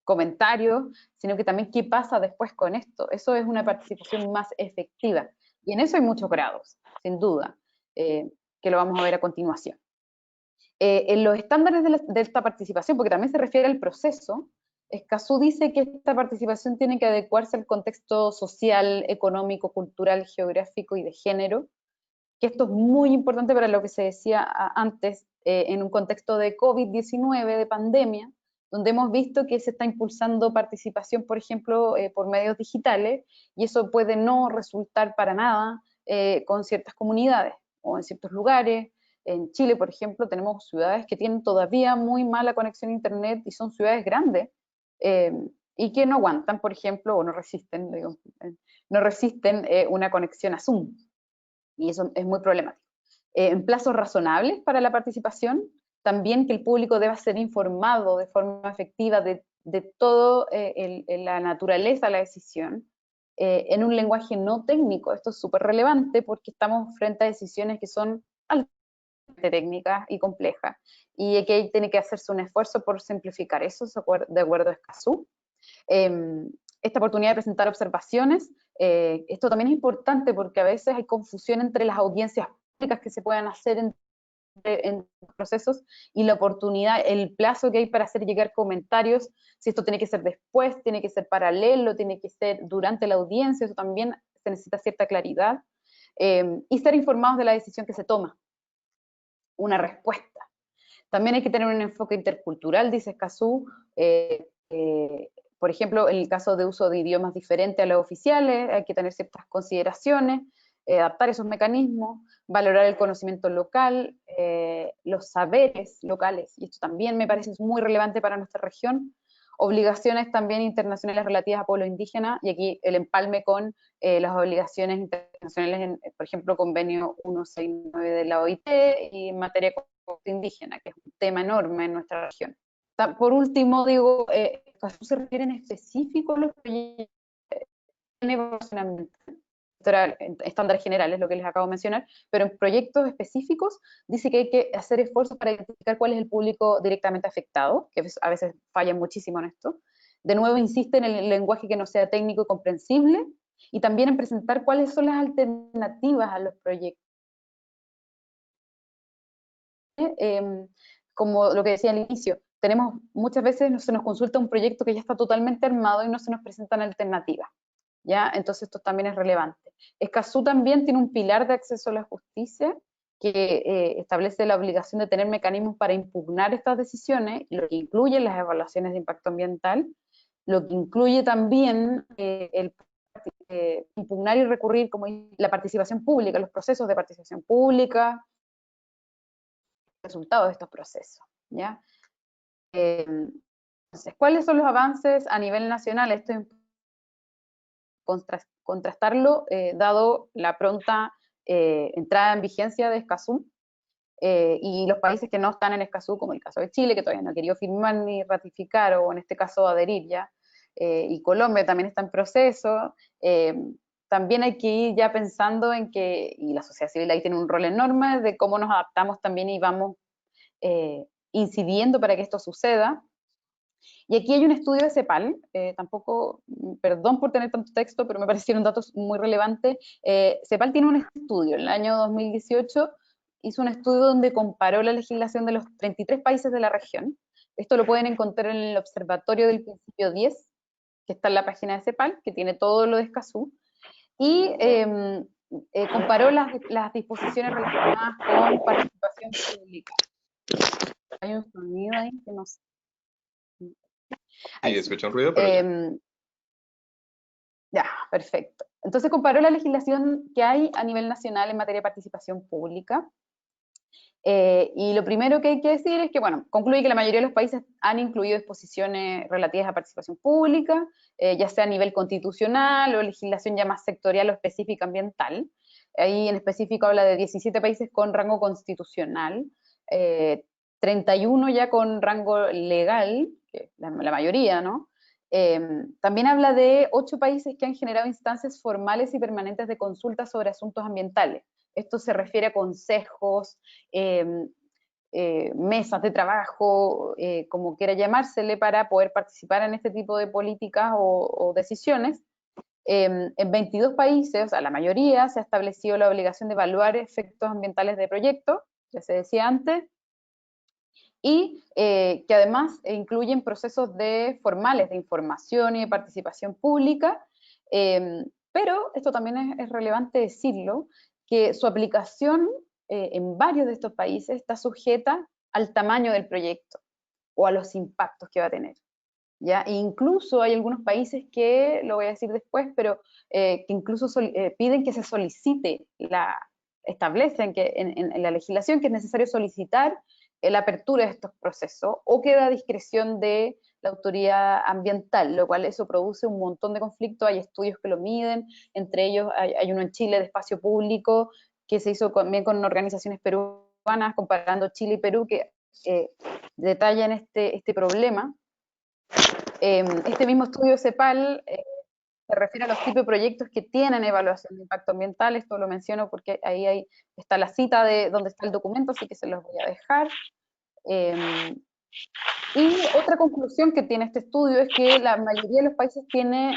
comentarios, sino que también qué pasa después con esto. Eso es una participación más efectiva. Y en eso hay muchos grados, sin duda, que lo vamos a ver a continuación. En los estándares de esta participación, porque también se refiere al proceso, Escazú dice que esta participación tiene que adecuarse al contexto social, económico, cultural, geográfico y de género, que esto es muy importante para lo que se decía antes, en un contexto de COVID-19, de pandemia, donde hemos visto que se está impulsando participación, por ejemplo, por medios digitales, y eso puede no resultar para nada con ciertas comunidades o en ciertos lugares. En Chile, por ejemplo, tenemos ciudades que tienen todavía muy mala conexión a internet y son ciudades grandes, y que no aguantan, por ejemplo, o no resisten, digo, una conexión a Zoom, y eso es muy problemático. En plazos razonables para la participación, también que el público deba ser informado de forma efectiva de todo la naturaleza de la decisión, en un lenguaje no técnico. Esto es súper relevante porque estamos frente a decisiones que son altamente técnicas y complejas, y aquí tiene que hacerse un esfuerzo por simplificar eso, de acuerdo a Escazú. Esta oportunidad de presentar observaciones, esto también es importante porque a veces hay confusión entre las audiencias públicas que se puedan hacer en procesos y la oportunidad, el plazo que hay para hacer llegar comentarios, si esto tiene que ser después, tiene que ser paralelo, tiene que ser durante la audiencia, eso también se necesita cierta claridad, y ser informados de la decisión que se toma, una respuesta. También hay que tener un enfoque intercultural, dice Escazú, por ejemplo, en el caso de uso de idiomas diferentes a los oficiales, hay que tener ciertas consideraciones, adaptar esos mecanismos, valorar el conocimiento local, los saberes locales, y esto también me parece muy relevante para nuestra región, obligaciones también internacionales relativas a pueblos indígenas, y aquí el empalme con las obligaciones internacionales, por ejemplo, convenio 169 de la OIT, y en materia indígena, que es un tema enorme en nuestra región. Por último, digo, se refiere en específico a los proyectos de evaluación ambiental, estándares generales, lo que les acabo de mencionar, pero en proyectos específicos dice que hay que hacer esfuerzos para identificar cuál es el público directamente afectado, que a veces fallan muchísimo en esto. De nuevo, insiste en el lenguaje que no sea técnico y comprensible, y también en presentar cuáles son las alternativas a los proyectos. Como lo que decía al inicio, muchas veces se nos consulta un proyecto que ya está totalmente armado y no se nos presentan alternativas, ¿ya? Entonces esto también es relevante. Escazú también tiene un pilar de acceso a la justicia que establece la obligación de tener mecanismos para impugnar estas decisiones, lo que incluye las evaluaciones de impacto ambiental, lo que incluye también impugnar y recurrir como la participación pública, los procesos de participación pública, resultados de estos procesos, ¿ya? Entonces, ¿cuáles son los avances a nivel nacional? Esto es contrastarlo, dado la pronta entrada en vigencia de Escazú, y los países que no están en Escazú, como el caso de Chile, que todavía no ha querido firmar ni ratificar, o en este caso adherir ya, y Colombia también está en proceso. También hay que ir ya pensando en que, y la sociedad civil ahí tiene un rol enorme, de cómo nos adaptamos también y vamos incidiendo para que esto suceda. Y aquí hay un estudio de CEPAL, tampoco, perdón por tener tanto texto, pero me parecieron datos muy relevantes. CEPAL tiene un estudio, en el año 2018 hizo un estudio donde comparó la legislación de los 33 países de la región. Esto lo pueden encontrar en el Observatorio del Principio 10, que está en la página de CEPAL, que tiene todo lo de Escazú, y comparó las disposiciones relacionadas con participación pública. Hay un sonido ahí que no sé. Sí, escucho un ruido, pero ya, perfecto. Entonces comparó la legislación que hay a nivel nacional en materia de participación pública. Y lo primero que hay que decir es que, bueno, concluye que la mayoría de los países han incluido disposiciones relativas a participación pública, ya sea a nivel constitucional o legislación ya más sectorial o específica ambiental. Ahí en específico habla de 17 países con rango constitucional, 31 ya con rango legal, que la mayoría, ¿no? También habla de 8 países que han generado instancias formales y permanentes de consulta sobre asuntos ambientales. Esto se refiere a consejos, mesas de trabajo, como quiera llamársele, para poder participar en este tipo de políticas o decisiones. En 22 países, o sea, la mayoría, se ha establecido la obligación de evaluar efectos ambientales de proyectos, ya se decía antes, y que además incluyen procesos formales de información y de participación pública, pero esto también es relevante decirlo, que su aplicación en varios de estos países está sujeta al tamaño del proyecto o a los impactos que va a tener, ¿ya? E incluso hay algunos países que, lo voy a decir después, pero que incluso piden que se solicite, establecen que en la legislación que es necesario solicitar la apertura de estos procesos, o queda a discreción de la autoridad ambiental, lo cual eso produce un montón de conflictos. Hay estudios que lo miden, entre ellos hay uno en Chile de espacio público que se hizo también con organizaciones peruanas, comparando Chile y Perú, que detallan este problema. Este mismo estudio CEPAL se refiere a los tipos de proyectos que tienen evaluación de impacto ambiental. Esto lo menciono porque ahí está la cita de donde está el documento, así que se los voy a dejar. Y otra conclusión que tiene este estudio es que la mayoría de los países tiene...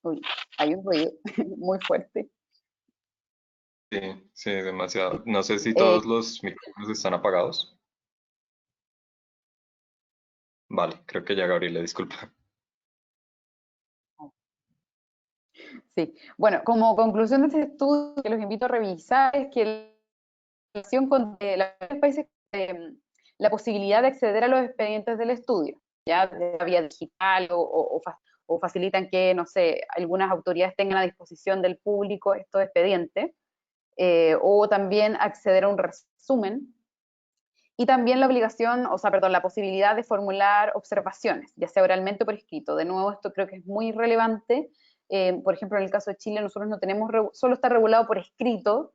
uy, hay un ruido muy fuerte. Sí, sí, demasiado. No sé si todos los micrófonos están apagados. Vale, creo que ya Gabriela, disculpa. Sí, bueno, como conclusión de este estudio que los invito a revisar es que la relación con los países la posibilidad de acceder a los expedientes del estudio, ya de la vía digital o facilitan que, no sé, algunas autoridades tengan a disposición del público estos expedientes, o también acceder a un resumen, y también la obligación, o sea, perdón, la posibilidad de formular observaciones, ya sea oralmente o por escrito. De nuevo, esto creo que es muy relevante. Por ejemplo, en el caso de Chile, nosotros no tenemos, solo está regulado por escrito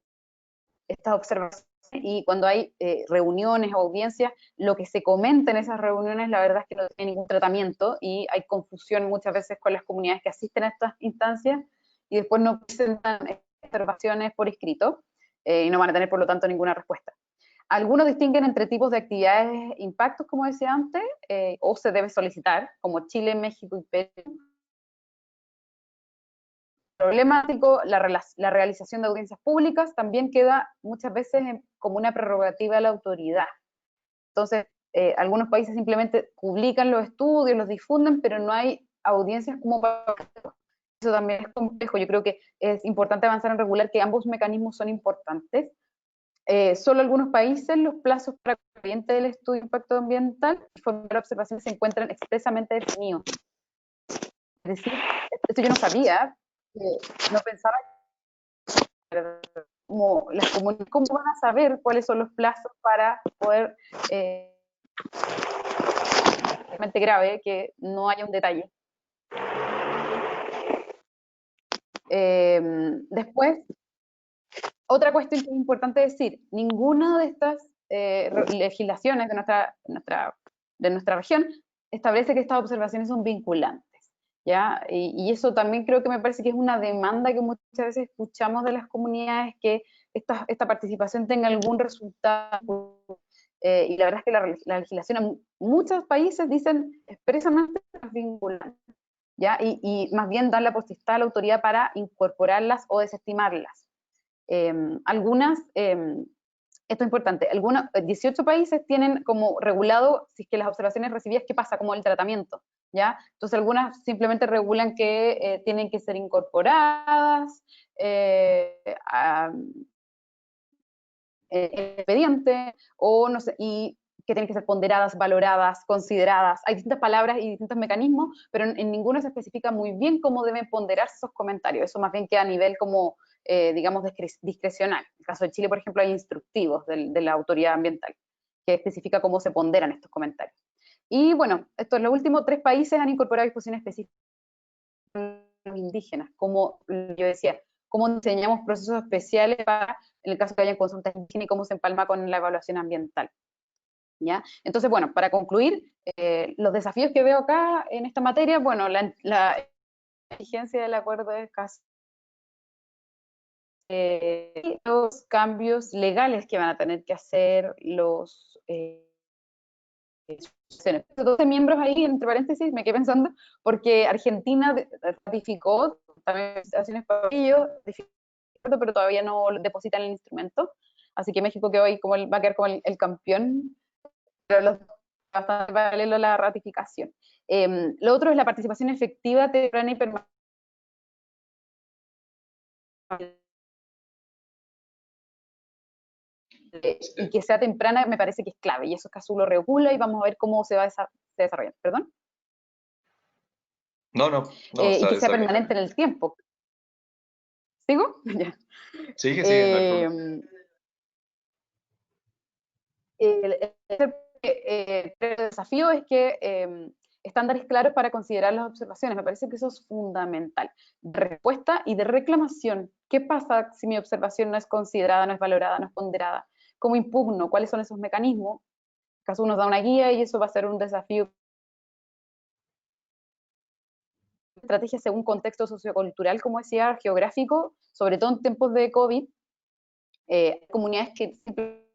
estas observaciones, y cuando hay reuniones o audiencias, lo que se comenta en esas reuniones, la verdad es que no tiene ningún tratamiento, y hay confusión muchas veces con las comunidades que asisten a estas instancias, y después no presentan observaciones por escrito, y no van a tener, por lo tanto, ninguna respuesta. Algunos distinguen entre tipos de actividades impactos, como decía antes, o se debe solicitar, como Chile, México y Perú. Problemático, la realización de audiencias públicas también queda muchas veces como una prerrogativa de la autoridad. Entonces, algunos países simplemente publican los estudios, los difunden, pero no hay audiencias como para... Eso también es complejo. Yo creo que es importante avanzar en regular que ambos mecanismos son importantes. Solo algunos países los plazos para el cliente del estudio de impacto ambiental y formular observaciones se encuentran expresamente definidos. Es decir, esto yo no sabía, no pensaba como las comunidades, ¿cómo van a saber cuáles son los plazos para poder, realmente grave, que no haya un detalle? Después, otra cuestión que es importante decir, ninguna de estas legislaciones de nuestra región establece que estas observaciones son vinculantes, ¿ya? Y eso también creo que me parece que es una demanda que muchas veces escuchamos de las comunidades, que esta participación tenga algún resultado, y la verdad es que la legislación en muchos países dicen expresamente que es vinculante, ¿ya? Y más bien dan la potestad a la autoridad para incorporarlas o desestimarlas. Algunas, esto es importante, 18 países tienen como regulado, si es que las observaciones recibidas, ¿qué pasa? Como el tratamiento, ¿ya? Entonces algunas simplemente regulan que tienen que ser incorporadas expediente, o no sé, y que tienen que ser ponderadas, valoradas, consideradas. Hay distintas palabras y distintos mecanismos, pero en ninguno se especifica muy bien cómo deben ponderarse esos comentarios. Eso más bien queda a nivel como, digamos, discrecional. En el caso de Chile, por ejemplo, hay instructivos de la autoridad ambiental que especifica cómo se ponderan estos comentarios. Y bueno, esto es lo último. 3 países han incorporado disposiciones específicas para los indígenas, como yo decía, cómo diseñamos procesos especiales para, en el caso que haya consultas indígenas, y cómo se empalma con la evaluación ambiental, ¿ya? Entonces, bueno, para concluir, los desafíos que veo acá en esta materia, bueno, la exigencia del acuerdo es casi los cambios legales que van a tener que hacer los 12 miembros ahí, entre paréntesis, me quedé pensando, porque Argentina ratificó también situaciones para ello, pero todavía no depositan el instrumento, así que México quedó ahí como va a quedar como el campeón, pero bastante paralelo a la ratificación. Lo otro es la participación efectiva, temprana y permanente. Y que sea temprana me parece que es clave, y eso Escazú lo regula, y vamos a ver cómo se va desarrollando. ¿Perdón? No, Y que sea está bien. permanente en el tiempo. ¿Sigo? Ya. Sigue, no hay problema. el desafío es que estándares claros para considerar las observaciones. Me parece que eso es fundamental. De respuesta y de reclamación. ¿Qué pasa si mi observación no es considerada, no es valorada, no es ponderada? ¿Cómo impugno? ¿Cuáles son esos mecanismos? Acaso uno da una guía y eso va a ser un desafío. Estrategia según contexto sociocultural, como decía, geográfico, sobre todo en tiempos de COVID. Comunidades que siempre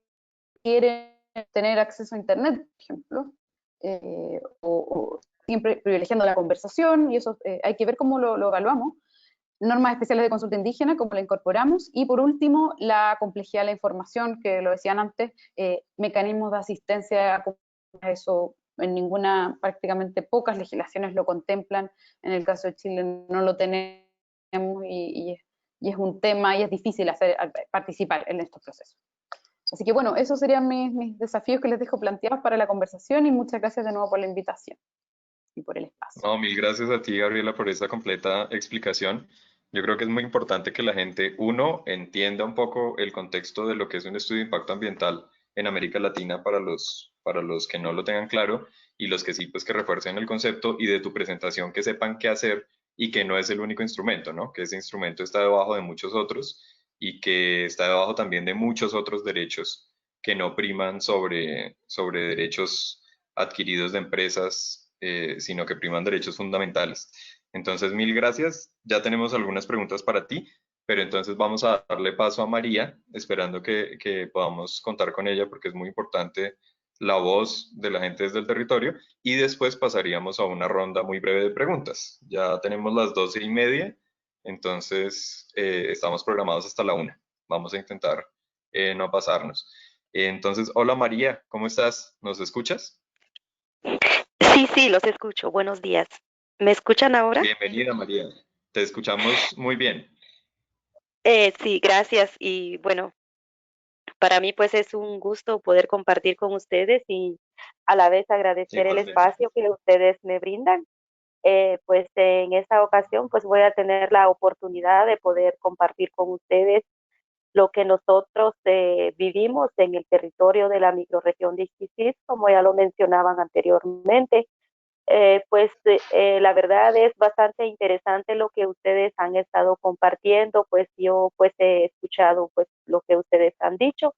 quieren tener acceso a Internet, por ejemplo, o siempre privilegiando la conversación, y eso hay que ver cómo lo evaluamos. Normas especiales de consulta indígena, cómo la incorporamos, y por último, la complejidad de la información, que lo decían antes, mecanismos de asistencia a eso. En ninguna, prácticamente pocas legislaciones lo contemplan. En el caso de Chile no lo tenemos y es un tema y es difícil participar en estos procesos. Así que bueno, esos serían mis desafíos que les dejo planteados para la conversación, y muchas gracias de nuevo por la invitación y por el espacio. No, mil gracias a ti, Gabriela, por esta completa explicación. Yo creo que es muy importante que la gente, uno, entienda un poco el contexto de lo que es un estudio de impacto ambiental en América Latina para los que no lo tengan claro, y los que sí, pues que refuercen el concepto, y de tu presentación que sepan qué hacer y que no es el único instrumento, ¿no? Que ese instrumento está debajo de muchos otros y que está debajo también de muchos otros derechos que no priman sobre derechos adquiridos de empresas, sino que priman derechos fundamentales. Entonces, mil gracias. Ya tenemos algunas preguntas para ti, pero entonces vamos a darle paso a María, esperando que podamos contar con ella, porque es muy importante la voz de la gente desde el territorio, y después pasaríamos a una ronda muy breve de preguntas. Ya tenemos las 12:30, entonces estamos programados hasta la 1. Vamos a intentar no pasarnos. Entonces, hola María, ¿cómo estás? ¿Nos escuchas? Sí, sí, los escucho. Buenos días. ¿Me escuchan ahora? Bienvenida, María. Te escuchamos muy bien. Sí, gracias. Y bueno, para mí pues es un gusto poder compartir con ustedes y a la vez agradecer el Igualmente. espacio que ustedes me brindan. Pues en esta ocasión pues voy a tener la oportunidad de poder compartir con ustedes lo que nosotros vivimos en el territorio de la microrregión de Iquisit, como ya lo mencionaban anteriormente. La verdad es bastante interesante lo que ustedes han estado compartiendo, pues yo pues he escuchado pues lo que ustedes han dicho,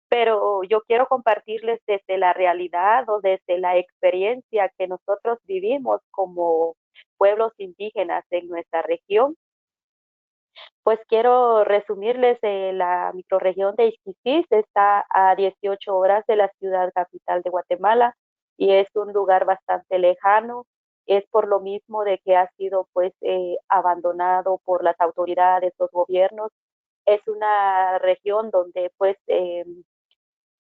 pero yo quiero compartirles desde la realidad o desde la experiencia que nosotros vivimos como pueblos indígenas en nuestra región. Pues quiero resumirles, la microrregión de Iquisis está a 18 horas de la ciudad capital de Guatemala y es un lugar bastante lejano. Es por lo mismo de que ha sido pues abandonado por las autoridades, los gobiernos. Es una región donde pues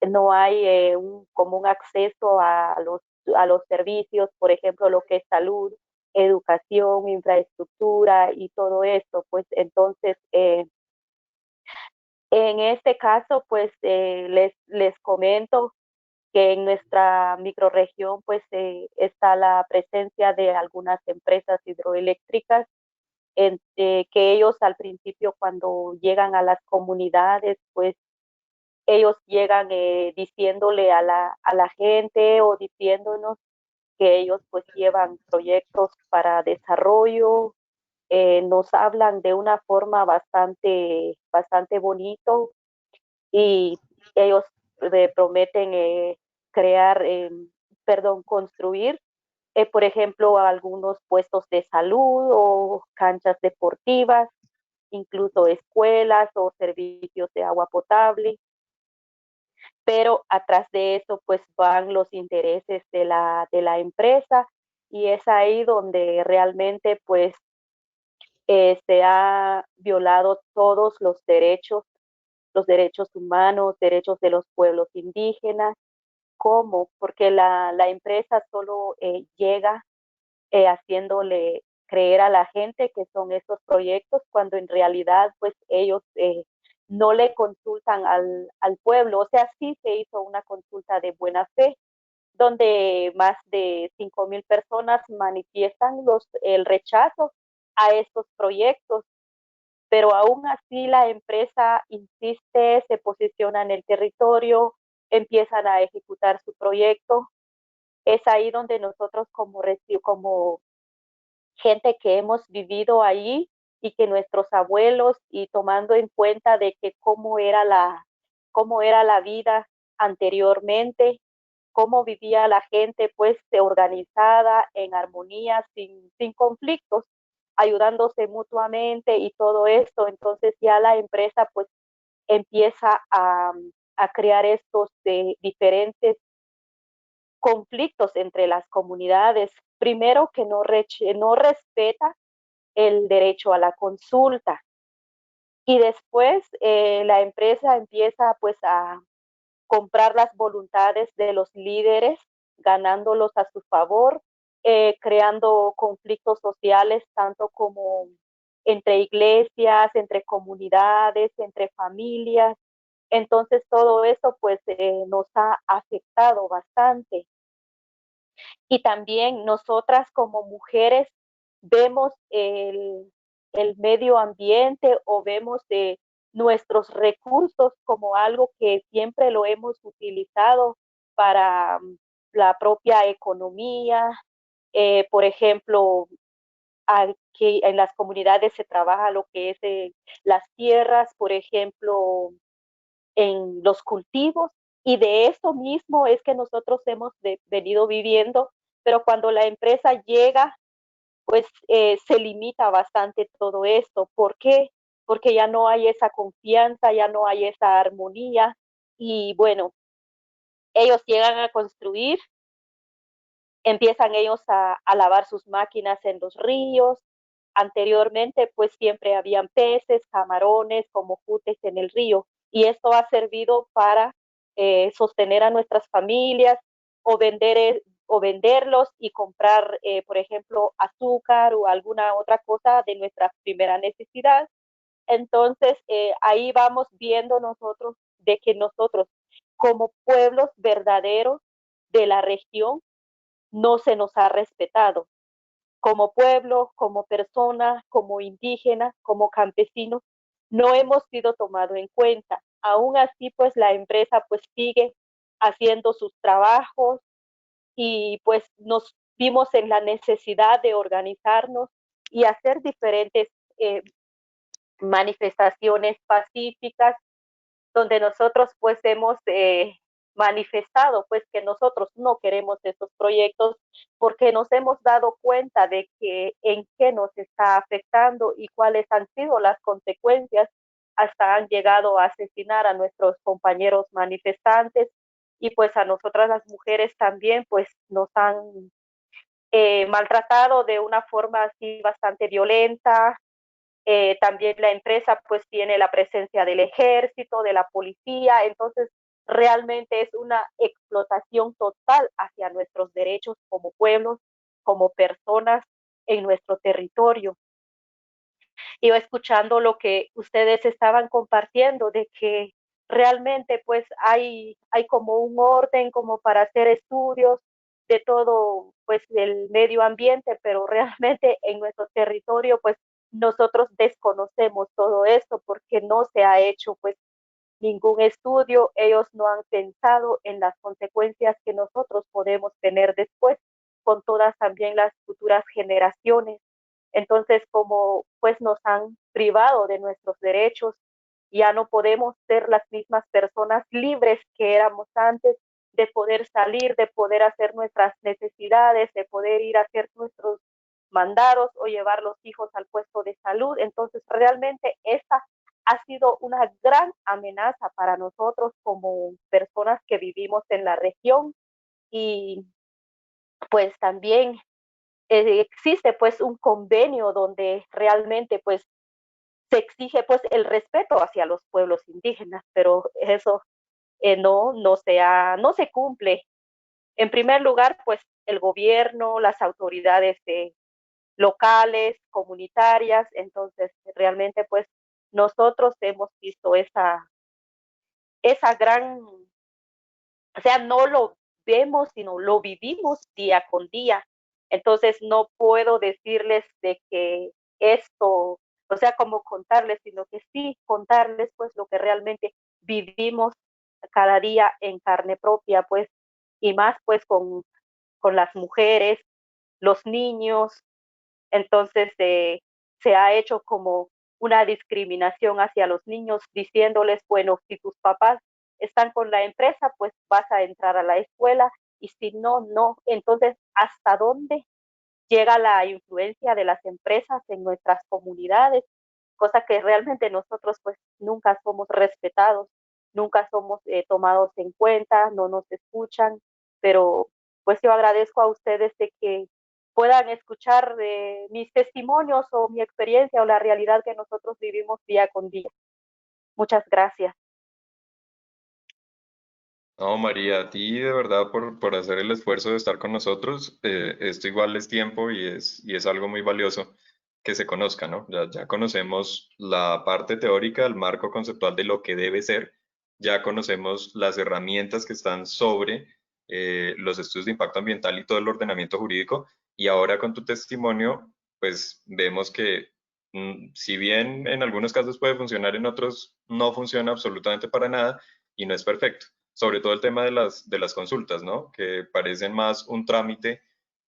no hay como un acceso a los servicios, por ejemplo, lo que es salud, educación, infraestructura y todo esto. Pues entonces, en este caso, pues les comento que en nuestra microrregión pues está la presencia de algunas empresas hidroeléctricas, que ellos al principio cuando llegan a las comunidades, pues ellos llegan diciéndole a la gente o diciéndonos que ellos pues llevan proyectos para desarrollo. Nos hablan de una forma bastante bonito y ellos prometen crear, construir, por ejemplo, algunos puestos de salud o canchas deportivas, incluso escuelas o servicios de agua potable. Pero atrás de eso pues van los intereses de la empresa, y es ahí donde realmente pues se ha violado todos los derechos humanos, derechos de los pueblos indígenas. ¿Cómo? Porque la empresa solo llega haciéndole creer a la gente que son estos proyectos, cuando en realidad pues ellos no le consultan al pueblo. O sea, sí se hizo una consulta de buena fe, donde más de 5,000 personas manifiestan el rechazo a estos proyectos, pero aún así la empresa insiste, se posiciona en el territorio, empiezan a ejecutar su proyecto. Es ahí donde nosotros como gente que hemos vivido ahí y que nuestros abuelos, y tomando en cuenta de que cómo era la vida anteriormente, cómo vivía la gente pues organizada, en armonía, sin conflictos, ayudándose mutuamente y todo esto. Entonces ya la empresa pues empieza a crear estos diferentes conflictos entre las comunidades. Primero, que no respeta el derecho a la consulta, y después la empresa empieza pues a comprar las voluntades de los líderes, ganándolos a su favor, creando conflictos sociales tanto como entre iglesias, entre comunidades, entre familias. Entonces todo eso pues nos ha afectado bastante. Y también nosotras como mujeres vemos el medio ambiente, o vemos nuestros recursos como algo que siempre lo hemos utilizado para la propia economía. Por ejemplo, aquí en las comunidades se trabaja lo que es las tierras, por ejemplo, en los cultivos, y de eso mismo es que nosotros hemos venido viviendo, pero cuando la empresa llega, pues se limita bastante todo esto. ¿Por qué? Porque ya no hay esa confianza, ya no hay esa armonía, y bueno, ellos llegan a construir, empiezan ellos a lavar sus máquinas en los ríos. Anteriormente, pues siempre habían peces, camarones, como jutes en el río, y esto ha servido para sostener a nuestras familias, o venderlos y comprar, por ejemplo, azúcar o alguna otra cosa de nuestra primera necesidad. Entonces, ahí vamos viendo nosotros de que nosotros, como pueblos verdaderos de la región, no se nos ha respetado como pueblo, como persona, como indígena, como campesino, no hemos sido tomados en cuenta. Aún así, pues la empresa pues sigue haciendo sus trabajos, y pues nos vimos en la necesidad de organizarnos y hacer diferentes eh, manifestaciones pacíficas, donde nosotros pues hemos manifestado pues que nosotros no queremos estos proyectos, porque nos hemos dado cuenta de que en qué nos está afectando y cuáles han sido las consecuencias. Hasta han llegado a asesinar a nuestros compañeros manifestantes, y pues a nosotras las mujeres también pues nos han maltratado de una forma así bastante violenta. También la empresa pues tiene la presencia del ejército, de la policía. Entonces realmente es una explotación total hacia nuestros derechos como pueblos, como personas en nuestro territorio. Iba escuchando lo que ustedes estaban compartiendo, de que realmente pues hay como un orden como para hacer estudios de todo pues el medio ambiente, pero realmente en nuestro territorio pues nosotros desconocemos todo esto, porque no se ha hecho pues ningún estudio. Ellos no han pensado en las consecuencias que nosotros podemos tener después con todas también las futuras generaciones. Entonces, como pues nos han privado de nuestros derechos, ya no podemos ser las mismas personas libres que éramos antes, de poder salir, de poder hacer nuestras necesidades, de poder ir a hacer nuestros mandados o llevar los hijos al puesto de salud. Entonces, realmente esta ha sido una gran amenaza para nosotros como personas que vivimos en la región. Y pues también existe pues un convenio donde realmente pues se exige pues el respeto hacia los pueblos indígenas, pero eso no se cumple. En primer lugar, pues el gobierno, las autoridades locales, comunitarias. Entonces realmente pues nosotros hemos visto esa gran, o sea, no lo vemos, sino lo vivimos día con día. Entonces no puedo decirles de que esto, o sea, como contarles, sino que sí contarles pues lo que realmente vivimos cada día en carne propia, pues, y más pues con las mujeres, los niños. Entonces se ha hecho como una discriminación hacia los niños, diciéndoles, bueno, si tus papás están con la empresa, pues vas a entrar a la escuela, y si no, no. Entonces, ¿hasta dónde llega la influencia de las empresas en nuestras comunidades? Cosa que realmente nosotros pues nunca somos respetados, nunca somos tomados en cuenta, no nos escuchan, pero pues yo agradezco a ustedes de que puedan escuchar mis testimonios o mi experiencia o la realidad que nosotros vivimos día con día. Muchas gracias. No, María, a ti de verdad por hacer el esfuerzo de estar con nosotros. Esto igual es tiempo y es algo muy valioso que se conozca, ¿no? Ya conocemos la parte teórica, el marco conceptual de lo que debe ser, ya conocemos las herramientas que están sobre los estudios de impacto ambiental y todo el ordenamiento jurídico, y ahora con tu testimonio, pues vemos que si bien en algunos casos puede funcionar, en otros no funciona absolutamente para nada y no es perfecto. Sobre todo el tema de las consultas, ¿no? Que parecen más un trámite,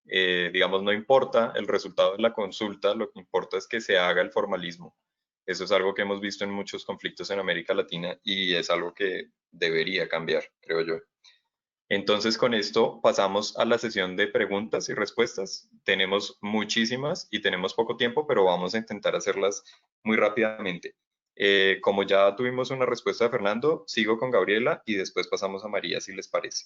digamos, no importa el resultado de la consulta, lo que importa es que se haga el formalismo. Eso es algo que hemos visto en muchos conflictos en América Latina y es algo que debería cambiar, creo yo. Entonces, con esto pasamos a la sesión de preguntas y respuestas. Tenemos muchísimas y tenemos poco tiempo, pero vamos a intentar hacerlas muy rápidamente. Como ya tuvimos una respuesta de Fernando, sigo con Gabriela y después pasamos a María, si les parece.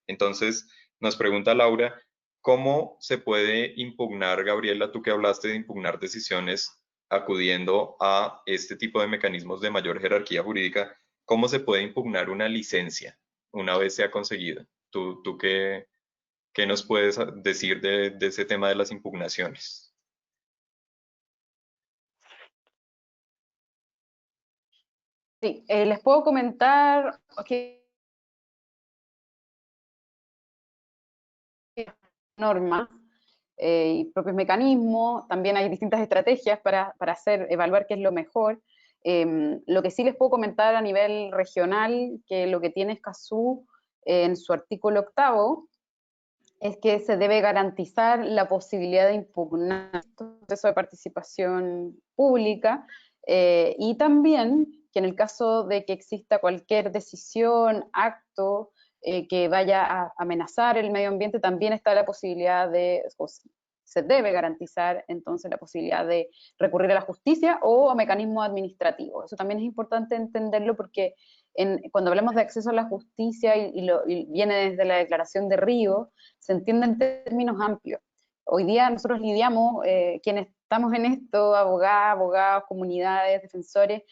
Entonces, nos pregunta Laura, ¿cómo se puede impugnar, Gabriela, tú que hablaste de impugnar decisiones acudiendo a este tipo de mecanismos de mayor jerarquía jurídica, cómo se puede impugnar una licencia una vez sea conseguida? ¿Tú qué nos puedes decir de ese tema de las impugnaciones? Sí, les puedo comentar que normas y propios mecanismos, también hay distintas estrategias para evaluar qué es lo mejor. Lo que sí les puedo comentar a nivel regional, que lo que tiene Escazú en su artículo 8 es que se debe garantizar la posibilidad de impugnar el proceso de participación pública y también que en el caso de que exista cualquier decisión, acto que vaya a amenazar el medio ambiente, también está la posibilidad de, o se debe garantizar entonces la posibilidad de recurrir a la justicia o a mecanismos administrativos. Eso también es importante entenderlo porque cuando hablamos de acceso a la justicia y viene desde la Declaración de Río, se entiende en términos amplios. Hoy día nosotros lidiamos, quienes estamos en esto, abogados, comunidades, defensores,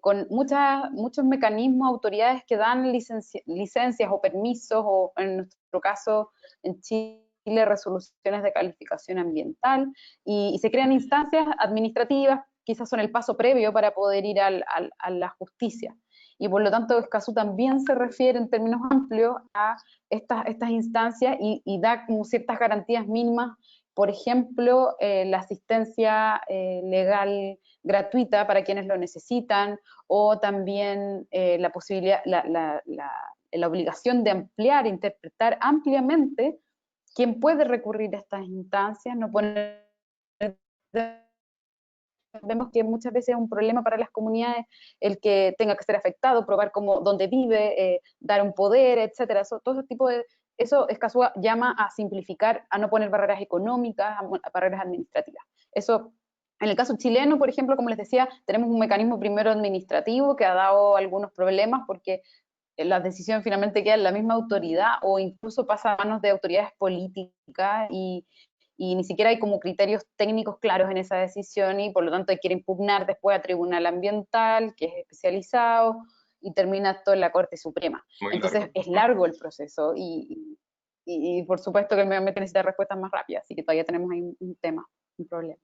con muchos mecanismos, autoridades que dan licencias o permisos, o en nuestro caso en Chile, resoluciones de calificación ambiental, y se crean instancias administrativas, quizás son el paso previo para poder ir a la justicia. Y por lo tanto, Escazú también se refiere en términos amplios a estas instancias y da como ciertas garantías mínimas, por ejemplo, la asistencia legal gratuita para quienes lo necesitan, o también la posibilidad, la obligación de ampliar, interpretar ampliamente quién puede recurrir a estas instancias, no poner vemos que muchas veces es un problema para las comunidades el que tenga que ser afectado, probar cómo, dónde vive, dar un poder, etcétera. Todo ese tipo de, eso Escazú llama a simplificar, a no poner barreras económicas, a barreras administrativas. Eso, en el caso chileno, por ejemplo, como les decía, tenemos un mecanismo primero administrativo que ha dado algunos problemas porque la decisión finalmente queda en la misma autoridad o incluso pasa a manos de autoridades políticas y ni siquiera hay como criterios técnicos claros en esa decisión y por lo tanto hay que impugnar después a Tribunal Ambiental, que es especializado, y termina todo en la Corte Suprema. Muy Entonces largo. es largo el proceso y por supuesto que el medio ambiente necesita respuestas más rápidas, así que todavía tenemos ahí un tema, un problema.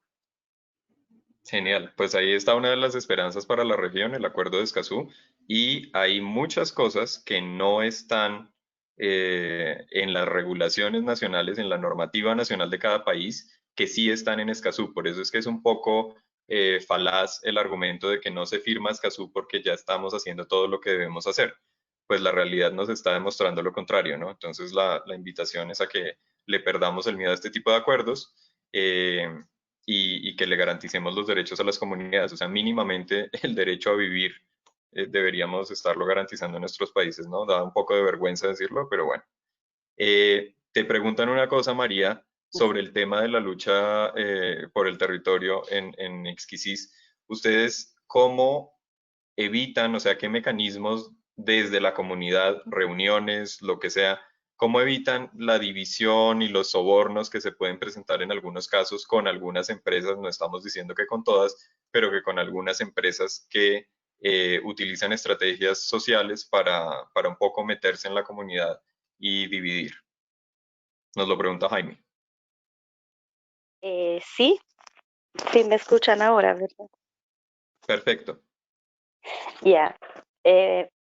Genial, pues ahí está una de las esperanzas para la región, el Acuerdo de Escazú, y hay muchas cosas que no están en las regulaciones nacionales, en la normativa nacional de cada país, que sí están en Escazú. Por eso es que es un poco falaz el argumento de que no se firma Escazú porque ya estamos haciendo todo lo que debemos hacer. pues la realidad nos está demostrando lo contrario, ¿no? Entonces la invitación es a que le perdamos el miedo a este tipo de acuerdos y que le garanticemos los derechos a las comunidades, o sea, mínimamente el derecho a vivir deberíamos estarlo garantizando en nuestros países, ¿no? Da un poco de vergüenza decirlo, pero bueno. Te preguntan una cosa, María, sobre el tema de la lucha por el territorio en Exquisis. ¿Ustedes cómo evitan, o sea, qué mecanismos desde la comunidad, reuniones, lo que sea, cómo evitan la división y los sobornos que se pueden presentar en algunos casos con algunas empresas, no estamos diciendo que con todas, pero que con algunas empresas que utilizan estrategias sociales para un poco meterse en la comunidad y dividir? Nos lo pregunta Jaime. Sí, sí me escuchan ahora, ¿verdad? Perfecto. Ya.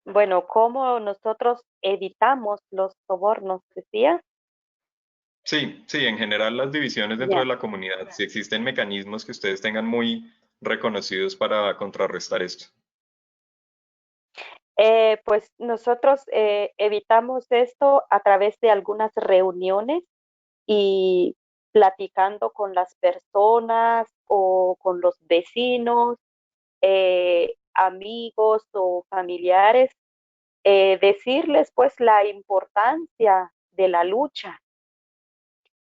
Bueno, ¿cómo nosotros evitamos los sobornos, decía? Sí, sí, en general las divisiones dentro Ya. de la comunidad, si existen mecanismos que ustedes tengan muy reconocidos para contrarrestar esto. Pues nosotros evitamos esto a través de algunas reuniones y platicando con las personas o con los vecinos, amigos o familiares, decirles pues la importancia de la lucha,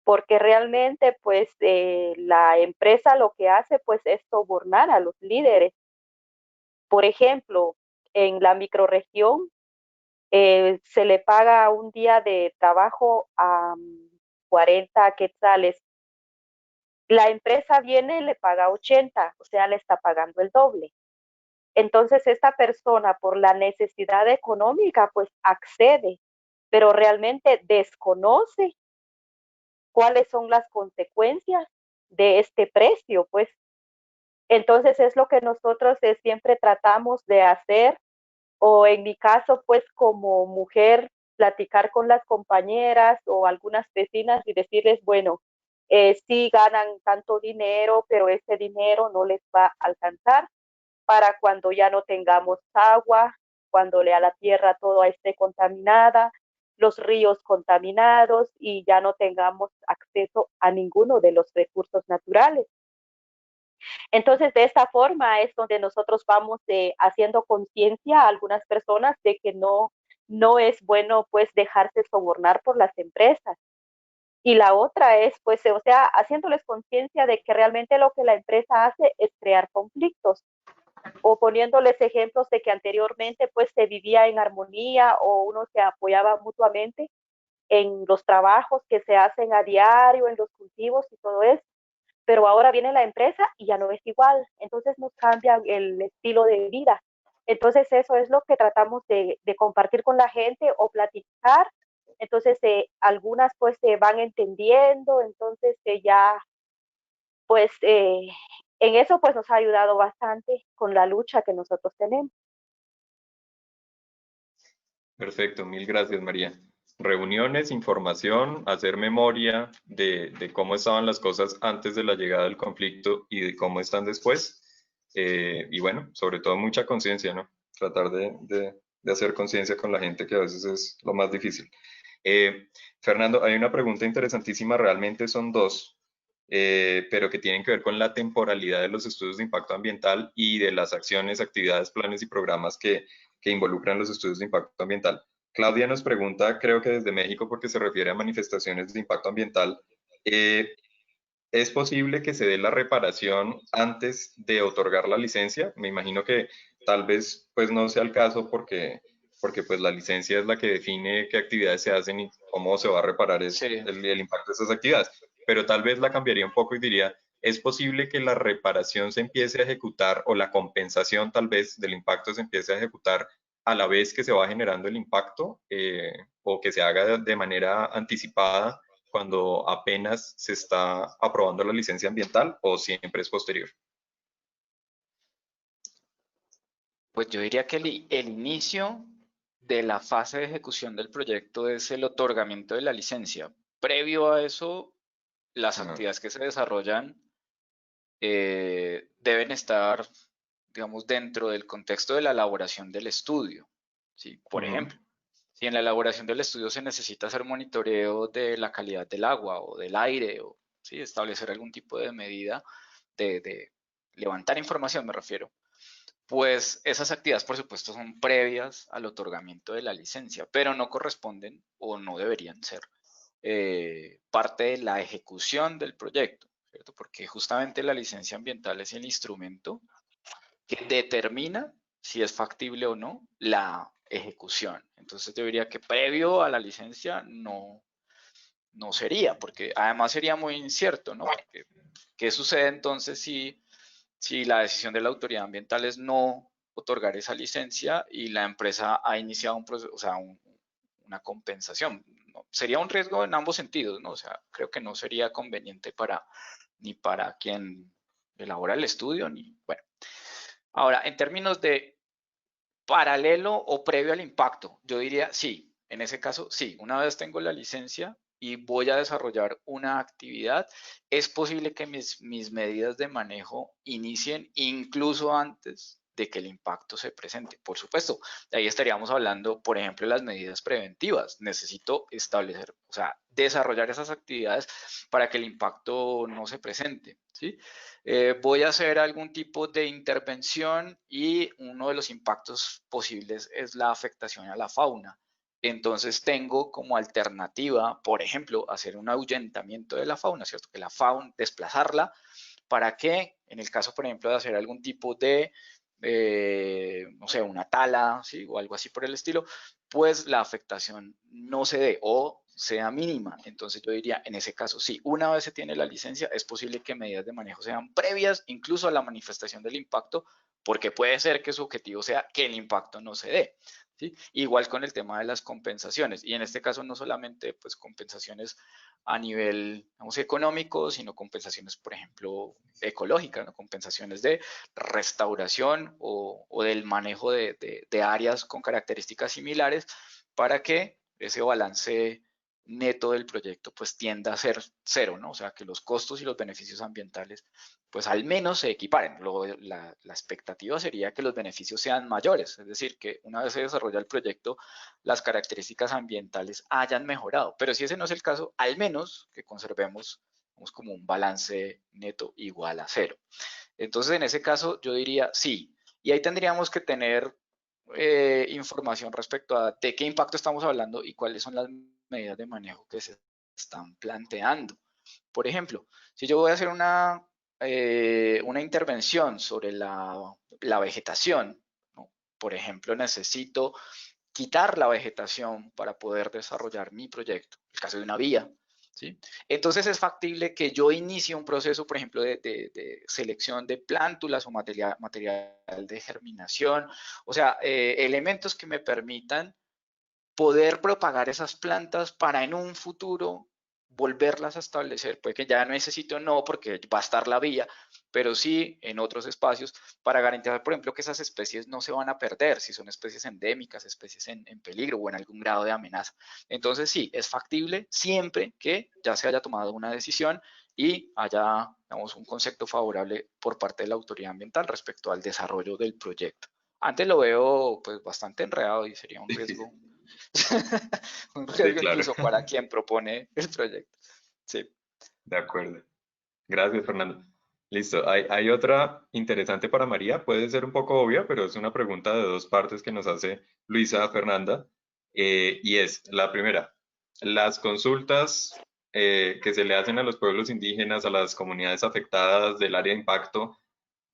porque realmente pues la empresa lo que hace pues es sobornar a los líderes. Por ejemplo, en la microrregión se le paga un día de trabajo a 40 quetzales. La empresa viene y le paga 80, o sea, le está pagando el doble. Entonces, esta persona, por la necesidad económica, pues accede, pero realmente desconoce cuáles son las consecuencias de este precio, pues. Entonces, es lo que nosotros siempre tratamos de hacer, o en mi caso, pues como mujer, platicar con las compañeras o algunas vecinas y decirles, bueno, sí ganan tanto dinero, pero ese dinero no les va a alcanzar para cuando ya no tengamos agua, cuando la tierra toda esté contaminada, los ríos contaminados y ya no tengamos acceso a ninguno de los recursos naturales. Entonces, de esta forma es donde nosotros vamos haciendo conciencia a algunas personas de que no es bueno pues dejarse sobornar por las empresas. Y la otra es pues, o sea, haciéndoles conciencia de que realmente lo que la empresa hace es crear conflictos o poniéndoles ejemplos de que anteriormente pues se vivía en armonía o uno se apoyaba mutuamente en los trabajos que se hacen a diario, en los cultivos y todo eso, pero ahora viene la empresa y ya no es igual, entonces nos cambian el estilo de vida. Entonces eso es lo que tratamos de compartir con la gente o platicar. Entonces algunas pues se van entendiendo, entonces ya pues en eso pues nos ha ayudado bastante con la lucha que nosotros tenemos. Perfecto, mil gracias, María. Reuniones, información, hacer memoria de cómo estaban las cosas antes de la llegada del conflicto y de cómo están después. Y bueno, sobre todo mucha conciencia, ¿no? Tratar de hacer conciencia con la gente, que a veces es lo más difícil. Fernando, hay una pregunta interesantísima, realmente son dos, pero que tienen que ver con la temporalidad de los estudios de impacto ambiental y de las acciones, actividades, planes y programas que involucran los estudios de impacto ambiental. Claudia nos pregunta, creo que desde México, porque se refiere a manifestaciones de impacto ambiental, eh, ¿es posible que se dé la reparación antes de otorgar la licencia? Me imagino que tal vez pues no sea el caso porque pues la licencia es la que define qué actividades se hacen y cómo se va a reparar Sí. el impacto de esas actividades. Pero tal vez la cambiaría un poco y diría, ¿es posible que la reparación se empiece a ejecutar o la compensación tal vez del impacto se empiece a ejecutar a la vez que se va generando el impacto o que se haga de manera anticipada cuando apenas se está aprobando la licencia ambiental o siempre es posterior? Pues yo diría que el inicio de la fase de ejecución del proyecto es el otorgamiento de la licencia. Previo a eso, las Ah, actividades que se desarrollan deben estar, digamos, dentro del contexto de la elaboración del estudio. ¿sí? Por Ujú. ejemplo, si en la elaboración del estudio se necesita hacer monitoreo de la calidad del agua o del aire, o ¿sí? Establecer algún tipo de medida de levantar información, me refiero, pues esas actividades, por supuesto, son previas al otorgamiento de la licencia, pero no corresponden o no deberían ser parte de la ejecución del proyecto, ¿cierto? Porque justamente la licencia ambiental es el instrumento que determina si es factible o no la ejecución. Entonces yo diría que previo a la licencia no sería, porque además sería muy incierto, ¿no? Porque, ¿qué sucede entonces si la decisión de la autoridad ambiental es no otorgar esa licencia y la empresa ha iniciado un proceso, o sea, una compensación? ¿No? Sería un riesgo en ambos sentidos, ¿no? O sea, creo que no sería conveniente ni para quien elabora el estudio, ni, bueno. Ahora, en términos de paralelo o previo al impacto, yo diría sí, en ese caso sí, una vez tengo la licencia y voy a desarrollar una actividad, es posible que mis medidas de manejo inicien incluso antes de que el impacto se presente. Por supuesto, de ahí estaríamos hablando, por ejemplo, de las medidas preventivas. Necesito establecer, o sea, desarrollar esas actividades para que el impacto no se presente, ¿sí? Voy a hacer algún tipo de intervención y uno de los impactos posibles es la afectación a la fauna. Entonces tengo como alternativa, por ejemplo, hacer un ahuyentamiento de la fauna, ¿cierto? Que la fauna, desplazarla para que, en el caso, por ejemplo, de hacer algún tipo de, no sé, una tala, ¿sí? O algo así por el estilo, pues la afectación no se dé o sea mínima. Entonces yo diría, en ese caso, sí, una vez se tiene la licencia, es posible que medidas de manejo sean previas incluso a la manifestación del impacto, porque puede ser que su objetivo sea que el impacto no se dé. ¿Sí? Igual con el tema de las compensaciones, y en este caso no solamente pues compensaciones a nivel, digamos, económico, sino compensaciones, por ejemplo, ecológicas, ¿no? Compensaciones de restauración o del manejo de áreas con características similares para que ese balance neto del proyecto pues tienda a ser cero, ¿no? O sea, que los costos y los beneficios ambientales pues al menos se equiparen. Luego la expectativa sería que los beneficios sean mayores, es decir, que una vez se desarrolla el proyecto, las características ambientales hayan mejorado. Pero si ese no es el caso, al menos que conservemos como un balance neto igual a cero. Entonces, en ese caso, yo diría sí. Y ahí tendríamos que tener información respecto a de qué impacto estamos hablando y cuáles son las medidas de manejo que se están planteando. Por ejemplo, si yo voy a hacer una intervención sobre la vegetación, ¿no? Por ejemplo, necesito quitar la vegetación para poder desarrollar mi proyecto, el caso de una vía, ¿sí? Entonces es factible que yo inicie un proceso, por ejemplo, de selección de plántulas o material de germinación, o sea, elementos que me permitan poder propagar esas plantas para en un futuro volverlas a establecer. Puede que ya necesite o no, porque va a estar la vía, pero sí en otros espacios para garantizar, por ejemplo, que esas especies no se van a perder, si son especies endémicas, especies en peligro o en algún grado de amenaza. Entonces sí, es factible siempre que ya se haya tomado una decisión y haya, digamos, un concepto favorable por parte de la autoridad ambiental respecto al desarrollo del proyecto. Antes lo veo pues bastante enredado y sería un riesgo un Sí, riesgo claro. incluso para quien propone el proyecto. Sí. De acuerdo. Gracias, Fernando. Listo. Hay otra interesante para María. Puede ser un poco obvia, pero es una pregunta de dos partes que nos hace Luisa a Fernanda. Y es la primera. Las consultas que se le hacen a los pueblos indígenas, a las comunidades afectadas del área de impacto,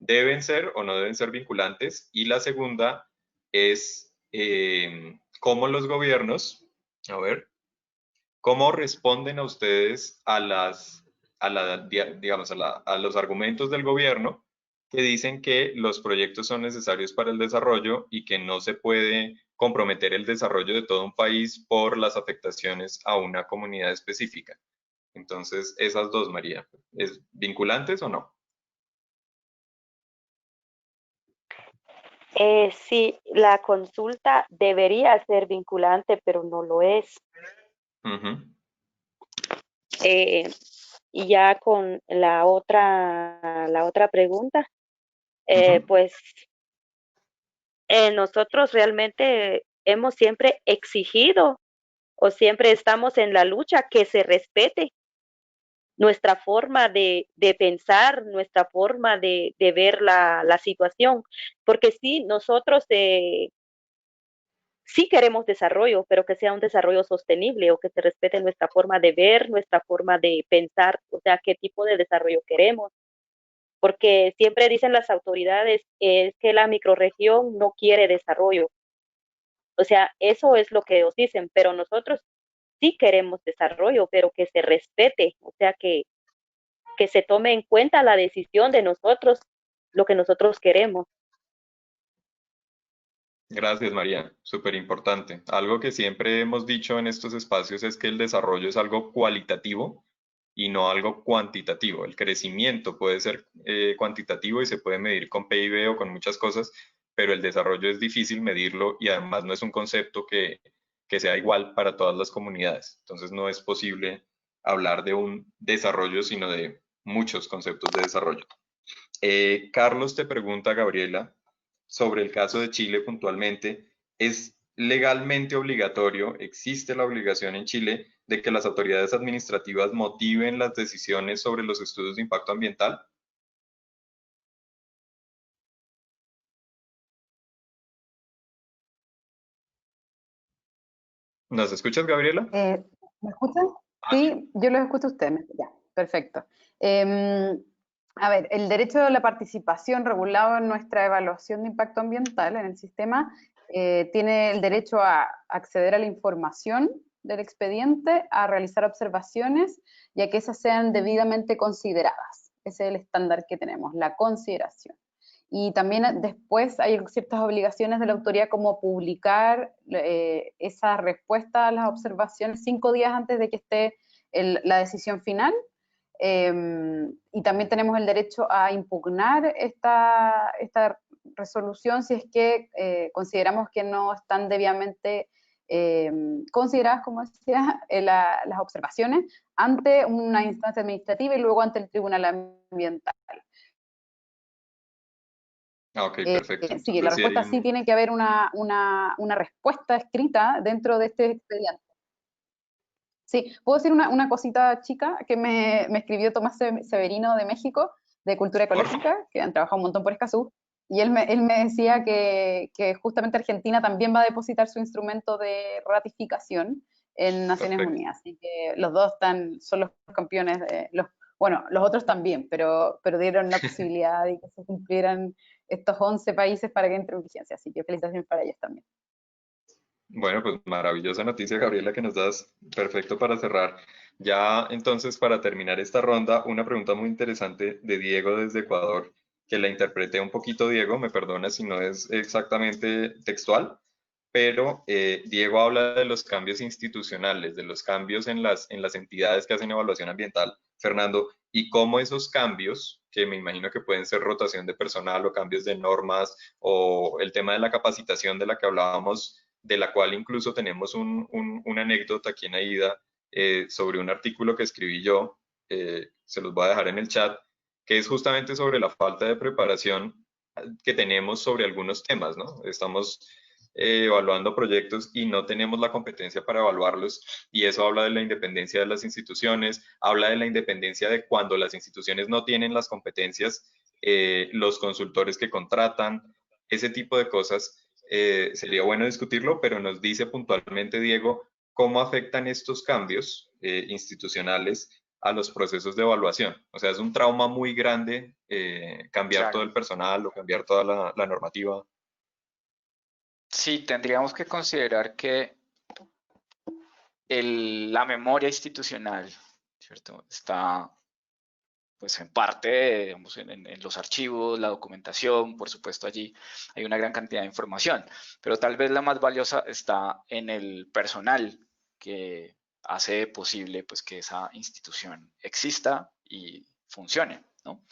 ¿deben ser o no deben ser vinculantes? Y la segunda es cómo los gobiernos, a ver, ¿cómo responden a ustedes a los argumentos del gobierno que dicen que los proyectos son necesarios para el desarrollo y que no se puede comprometer el desarrollo de todo un país por las afectaciones a una comunidad específica? Entonces, esas dos, María, ¿es vinculantes o no? Sí, la consulta debería ser vinculante, pero no lo es. Ujú, Eh, y ya con la otra pregunta, ujú. pues nosotros realmente hemos siempre exigido o siempre estamos en la lucha que se respete nuestra forma de pensar, nuestra forma de ver la situación, porque sí, nosotros sí queremos desarrollo, pero que sea un desarrollo sostenible o que se respete nuestra forma de ver, nuestra forma de pensar, o sea, qué tipo de desarrollo queremos. Porque siempre dicen las autoridades es que la microrregión no quiere desarrollo. O sea, eso es lo que ellos dicen, pero nosotros sí queremos desarrollo, pero que se respete, o sea, que se tome en cuenta la decisión de nosotros, lo que nosotros queremos. Gracias, María. Súper importante. Algo que siempre hemos dicho en estos espacios es que el desarrollo es algo cualitativo y no algo cuantitativo. El crecimiento puede ser cuantitativo y se puede medir con PIB o con muchas cosas, pero el desarrollo es difícil medirlo y además no es un concepto que sea igual para todas las comunidades. Entonces no es posible hablar de un desarrollo, sino de muchos conceptos de desarrollo. Carlos te pregunta, Gabriela, sobre el caso de Chile puntualmente, ¿es legalmente obligatorio, existe la obligación en Chile de que las autoridades administrativas motiven las decisiones sobre los estudios de impacto ambiental? ¿Nos escuchas, Gabriela? ¿Me escuchan? Ah, sí. Sí, yo los escucho a ustedes. Ya, perfecto. A ver, el derecho a la participación regulado en nuestra evaluación de impacto ambiental en el sistema tiene el derecho a acceder a la información del expediente, a realizar observaciones y a que esas sean debidamente consideradas. Ese es el estándar que tenemos, la consideración. Y también después hay ciertas obligaciones de la autoridad como publicar esa respuesta a las observaciones 5 días antes de que esté la decisión final. Y también tenemos el derecho a impugnar esta resolución si es que consideramos que no están debidamente consideradas, como decía, las observaciones ante una instancia administrativa y luego ante el Tribunal Ambiental. Ah, ok, perfecto. Sí, la Entonces sí hay respuesta sí tiene que haber una respuesta escrita dentro de este expediente. Sí, puedo decir una cosita chica que me escribió Tomás Severino de México, de Cultura por favor. Ecológica, que han trabajado un montón por Escazú, y él me decía que justamente Argentina también va a depositar su instrumento de ratificación en Naciones Perfecto. Unidas, así que los dos son los campeones, bueno, los otros también, pero dieron la posibilidad de que se cumplieran estos 11 países para que entre en vigencia, así que felicitaciones para ellos también. Bueno, pues maravillosa noticia, Gabriela, que nos das. Perfecto para cerrar. Ya entonces, para terminar esta ronda, una pregunta muy interesante de Diego desde Ecuador, que la interpreté un poquito, Diego, me perdona si no es exactamente textual, pero Diego habla de los cambios institucionales, de los cambios en las entidades que hacen evaluación ambiental, Fernando, y cómo esos cambios, que me imagino que pueden ser rotación de personal o cambios de normas o el tema de la capacitación de la que hablábamos, de la cual incluso tenemos una anécdota aquí en AIDA sobre un artículo que escribí yo, se los voy a dejar en el chat, que es justamente sobre la falta de preparación que tenemos sobre algunos temas, ¿no? Estamos evaluando proyectos y no tenemos la competencia para evaluarlos y eso habla de la independencia de las instituciones, habla de la independencia de cuando las instituciones no tienen las competencias, los consultores que contratan, ese tipo de cosas. Sería bueno discutirlo, pero nos dice puntualmente, Diego, cómo afectan estos cambios institucionales a los procesos de evaluación. O sea, es un trauma muy grande cambiar todo Claro. el personal o cambiar toda la normativa. Sí, tendríamos que considerar que la memoria institucional, ¿cierto? Está pues en parte, digamos, en los archivos, la documentación, por supuesto allí hay una gran cantidad de información, pero tal vez la más valiosa está en el personal que hace posible pues que esa institución exista y funcione, ¿no?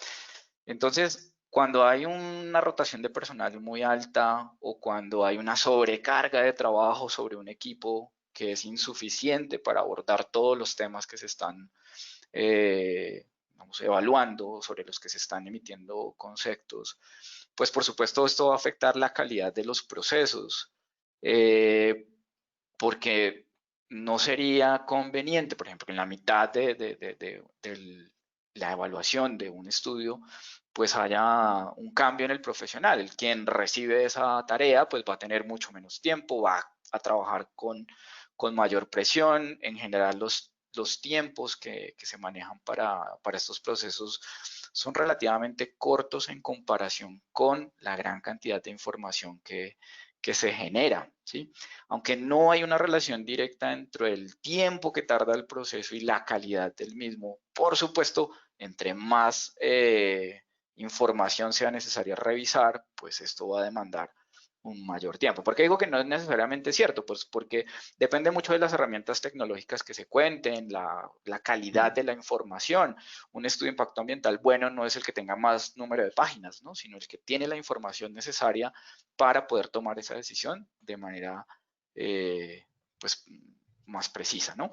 Entonces, cuando hay una rotación de personal muy alta o cuando hay una sobrecarga de trabajo sobre un equipo que es insuficiente para abordar todos los temas que se están vamos, evaluando, sobre los que se están emitiendo conceptos, pues por supuesto esto va a afectar la calidad de los procesos porque no sería conveniente, por ejemplo, en la mitad de la evaluación de un estudio, pues haya un cambio en el profesional. El quien recibe esa tarea, pues va a tener mucho menos tiempo, va a trabajar con mayor presión. En general, los tiempos que se manejan para estos procesos son relativamente cortos en comparación con la gran cantidad de información que se genera, ¿sí? Aunque no hay una relación directa entre el tiempo que tarda el proceso y la calidad del mismo, por supuesto, entre más información sea necesaria revisar, pues esto va a demandar un mayor tiempo. ¿Por qué digo que no es necesariamente cierto? Pues porque depende mucho de las herramientas tecnológicas que se cuenten, la calidad de la información. Un estudio de impacto ambiental bueno no es el que tenga más número de páginas, ¿no? Sino el que tiene la información necesaria para poder tomar esa decisión de manera pues, más precisa, ¿no?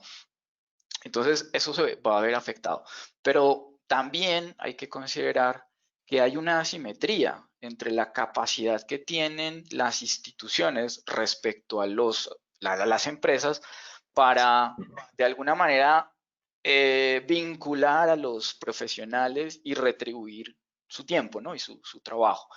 Entonces, eso se va a ver afectado. Pero también hay que considerar que hay una asimetría entre la capacidad que tienen las instituciones respecto a las empresas para, de alguna manera, vincular a los profesionales y retribuir su tiempo, ¿no? Y su trabajo.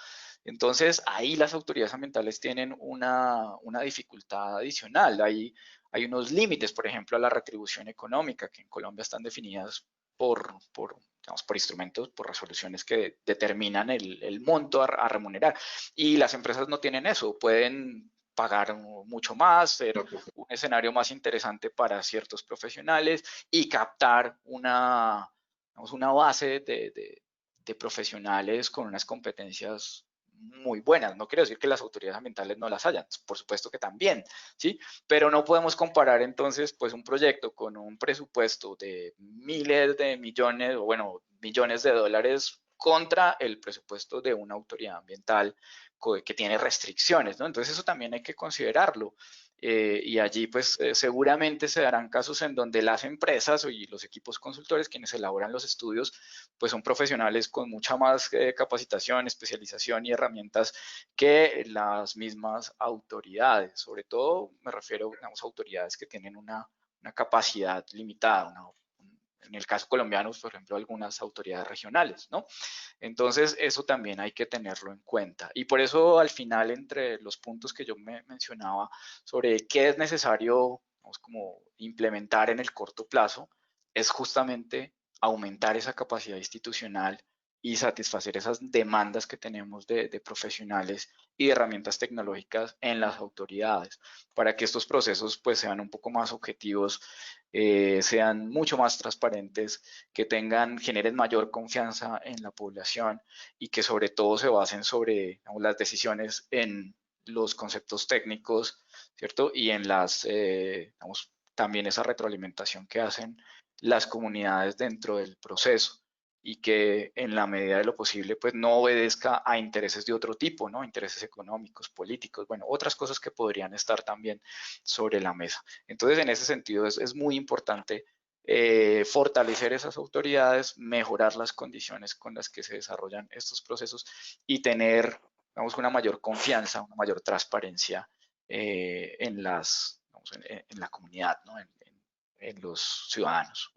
Entonces, ahí las autoridades ambientales tienen una dificultad adicional. Hay unos límites, por ejemplo, a la retribución económica, que en Colombia están definidas digamos, por instrumentos, por resoluciones que determinan el monto a remunerar. Y las empresas no tienen eso, pueden pagar mucho más, ser un escenario más interesante para ciertos profesionales y captar digamos, una base de profesionales con unas competencias muy buenas. No quiero decir que las autoridades ambientales no las hayan, por supuesto que también, ¿sí? Pero no podemos comparar entonces pues un proyecto con un presupuesto de miles de millones o bueno, millones de dólares contra el presupuesto de una autoridad ambiental que tiene restricciones, ¿no? Entonces eso también hay que considerarlo. Y allí pues seguramente se darán casos en donde las empresas y los equipos consultores quienes elaboran los estudios pues son profesionales con mucha más capacitación, especialización y herramientas que las mismas autoridades. Sobre todo me refiero a autoridades que tienen una capacidad limitada, en el caso colombiano, por ejemplo, algunas autoridades regionales, ¿no? Entonces, eso también hay que tenerlo en cuenta. Y por eso, al final, entre los puntos que yo me mencionaba sobre qué es necesario, vamos, como implementar en el corto plazo, es justamente aumentar esa capacidad institucional y satisfacer esas demandas que tenemos de profesionales y de herramientas tecnológicas en las autoridades, para que estos procesos pues sean un poco más objetivos, sean mucho más transparentes, que generen mayor confianza en la población y que sobre todo se basen sobre, digamos, las decisiones en los conceptos técnicos, ¿cierto? Y en digamos, también esa retroalimentación que hacen las comunidades dentro del proceso y que en la medida de lo posible pues no obedezca a intereses de otro tipo, ¿no? Intereses económicos, políticos, bueno, otras cosas que podrían estar también sobre la mesa. Entonces, en ese sentido es muy importante fortalecer esas autoridades, mejorar las condiciones con las que se desarrollan estos procesos y tener, digamos, una mayor confianza, una mayor transparencia digamos, en la comunidad, ¿no? En los ciudadanos.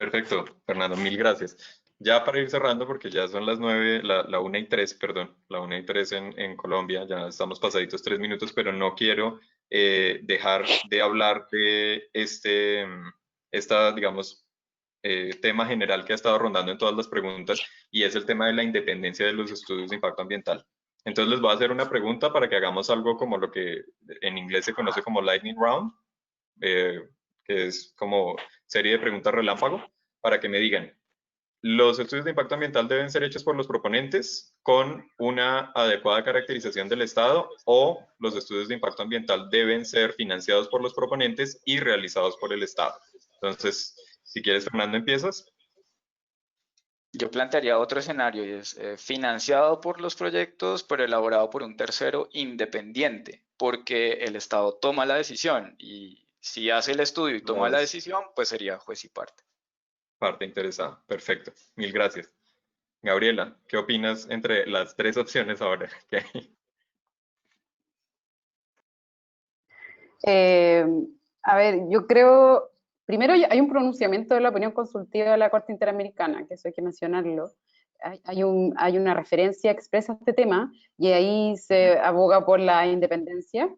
Perfecto, Fernando, mil gracias. Ya para ir cerrando, porque ya son las 9, la 1:03, perdón, la 1:03 en Colombia, ya estamos pasaditos 3 minutos, pero no quiero dejar de hablar de digamos, tema general que ha estado rondando en todas las preguntas, y es el tema de la independencia de los estudios de impacto ambiental. Entonces les voy a hacer una pregunta para que hagamos algo como lo que en inglés se conoce como Lightning Round, que es como serie de preguntas relámpago, para que me digan, ¿los estudios de impacto ambiental deben ser hechos por los proponentes con una adecuada caracterización del Estado, o los estudios de impacto ambiental deben ser financiados por los proponentes y realizados por el Estado? Entonces, si quieres, Fernando, empiezas. Yo plantearía otro escenario y es financiado por los proyectos, pero elaborado por un tercero independiente, porque el Estado toma la decisión y si hace el estudio y toma la decisión, pues sería juez y parte. Parte interesada. Perfecto. Mil gracias. Gabriela, ¿qué opinas entre las tres opciones ahora que hay? A ver, yo creo, primero hay un pronunciamiento de la opinión consultiva de la Corte Interamericana, que eso hay que mencionarlo. Hay una referencia expresa a este tema y ahí se aboga por la independencia,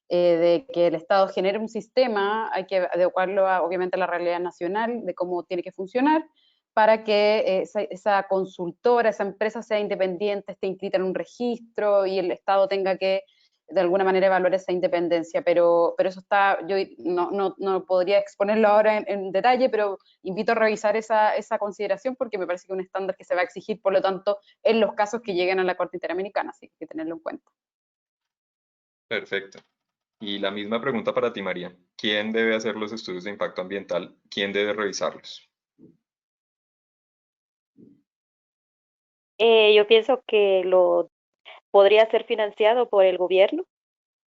de que el Estado genere un sistema, hay que adecuarlo obviamente a la realidad nacional, de cómo tiene que funcionar, para que esa consultora, esa empresa sea independiente, esté inscrita en un registro y el Estado tenga que de alguna manera evaluar esa independencia, pero eso está, yo no podría exponerlo ahora en detalle, pero invito a revisar esa consideración porque me parece que es un estándar que se va a exigir, por lo tanto, en los casos que lleguen a la Corte Interamericana, así que hay que tenerlo en cuenta. Perfecto. Y la misma pregunta para ti, María. ¿Quién debe hacer los estudios de impacto ambiental? ¿Quién debe revisarlos? Yo pienso que lo podría ser financiado por el gobierno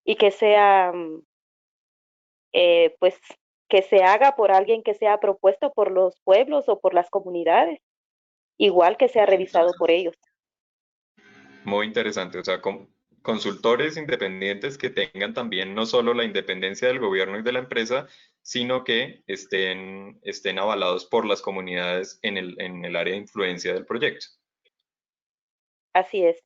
y que sea, pues, que se haga por alguien que sea propuesto por los pueblos o por las comunidades, igual que sea revisado por ellos. Muy interesante. O sea, consultores independientes que tengan también no solo la independencia del gobierno y de la empresa, sino que estén avalados por las comunidades en el área de influencia del proyecto. Así es.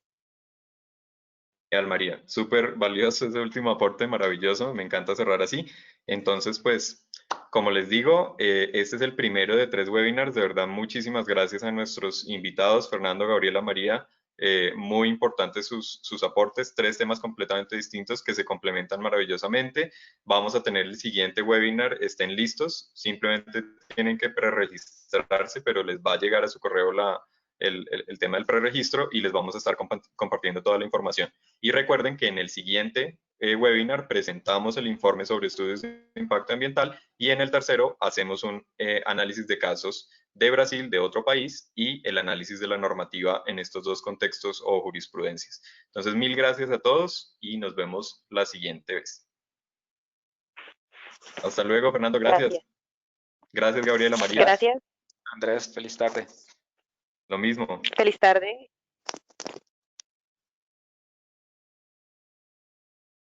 Genial, María, súper valioso ese último aporte, maravilloso, me encanta cerrar así. Entonces, pues, como les digo, este es el primero de 3 webinars. De verdad, muchísimas gracias a nuestros invitados, Fernando, Gabriela, María. Muy importantes sus aportes, 3 temas completamente distintos que se complementan maravillosamente. Vamos a tener el siguiente webinar, estén listos, simplemente tienen que preregistrarse, pero les va a llegar a su correo el tema del preregistro y les vamos a estar compartiendo toda la información. Y recuerden que en el siguiente webinar presentamos el informe sobre estudios de impacto ambiental y en el tercero hacemos un análisis de casos de Brasil, de otro país, y el análisis de la normativa en estos dos contextos o jurisprudencias. Entonces, mil gracias a todos y nos vemos la siguiente vez. Hasta luego, Fernando, gracias. Gracias. Gracias, Gabriela, María. Gracias. Andrés, feliz tarde. Lo mismo. Feliz tarde.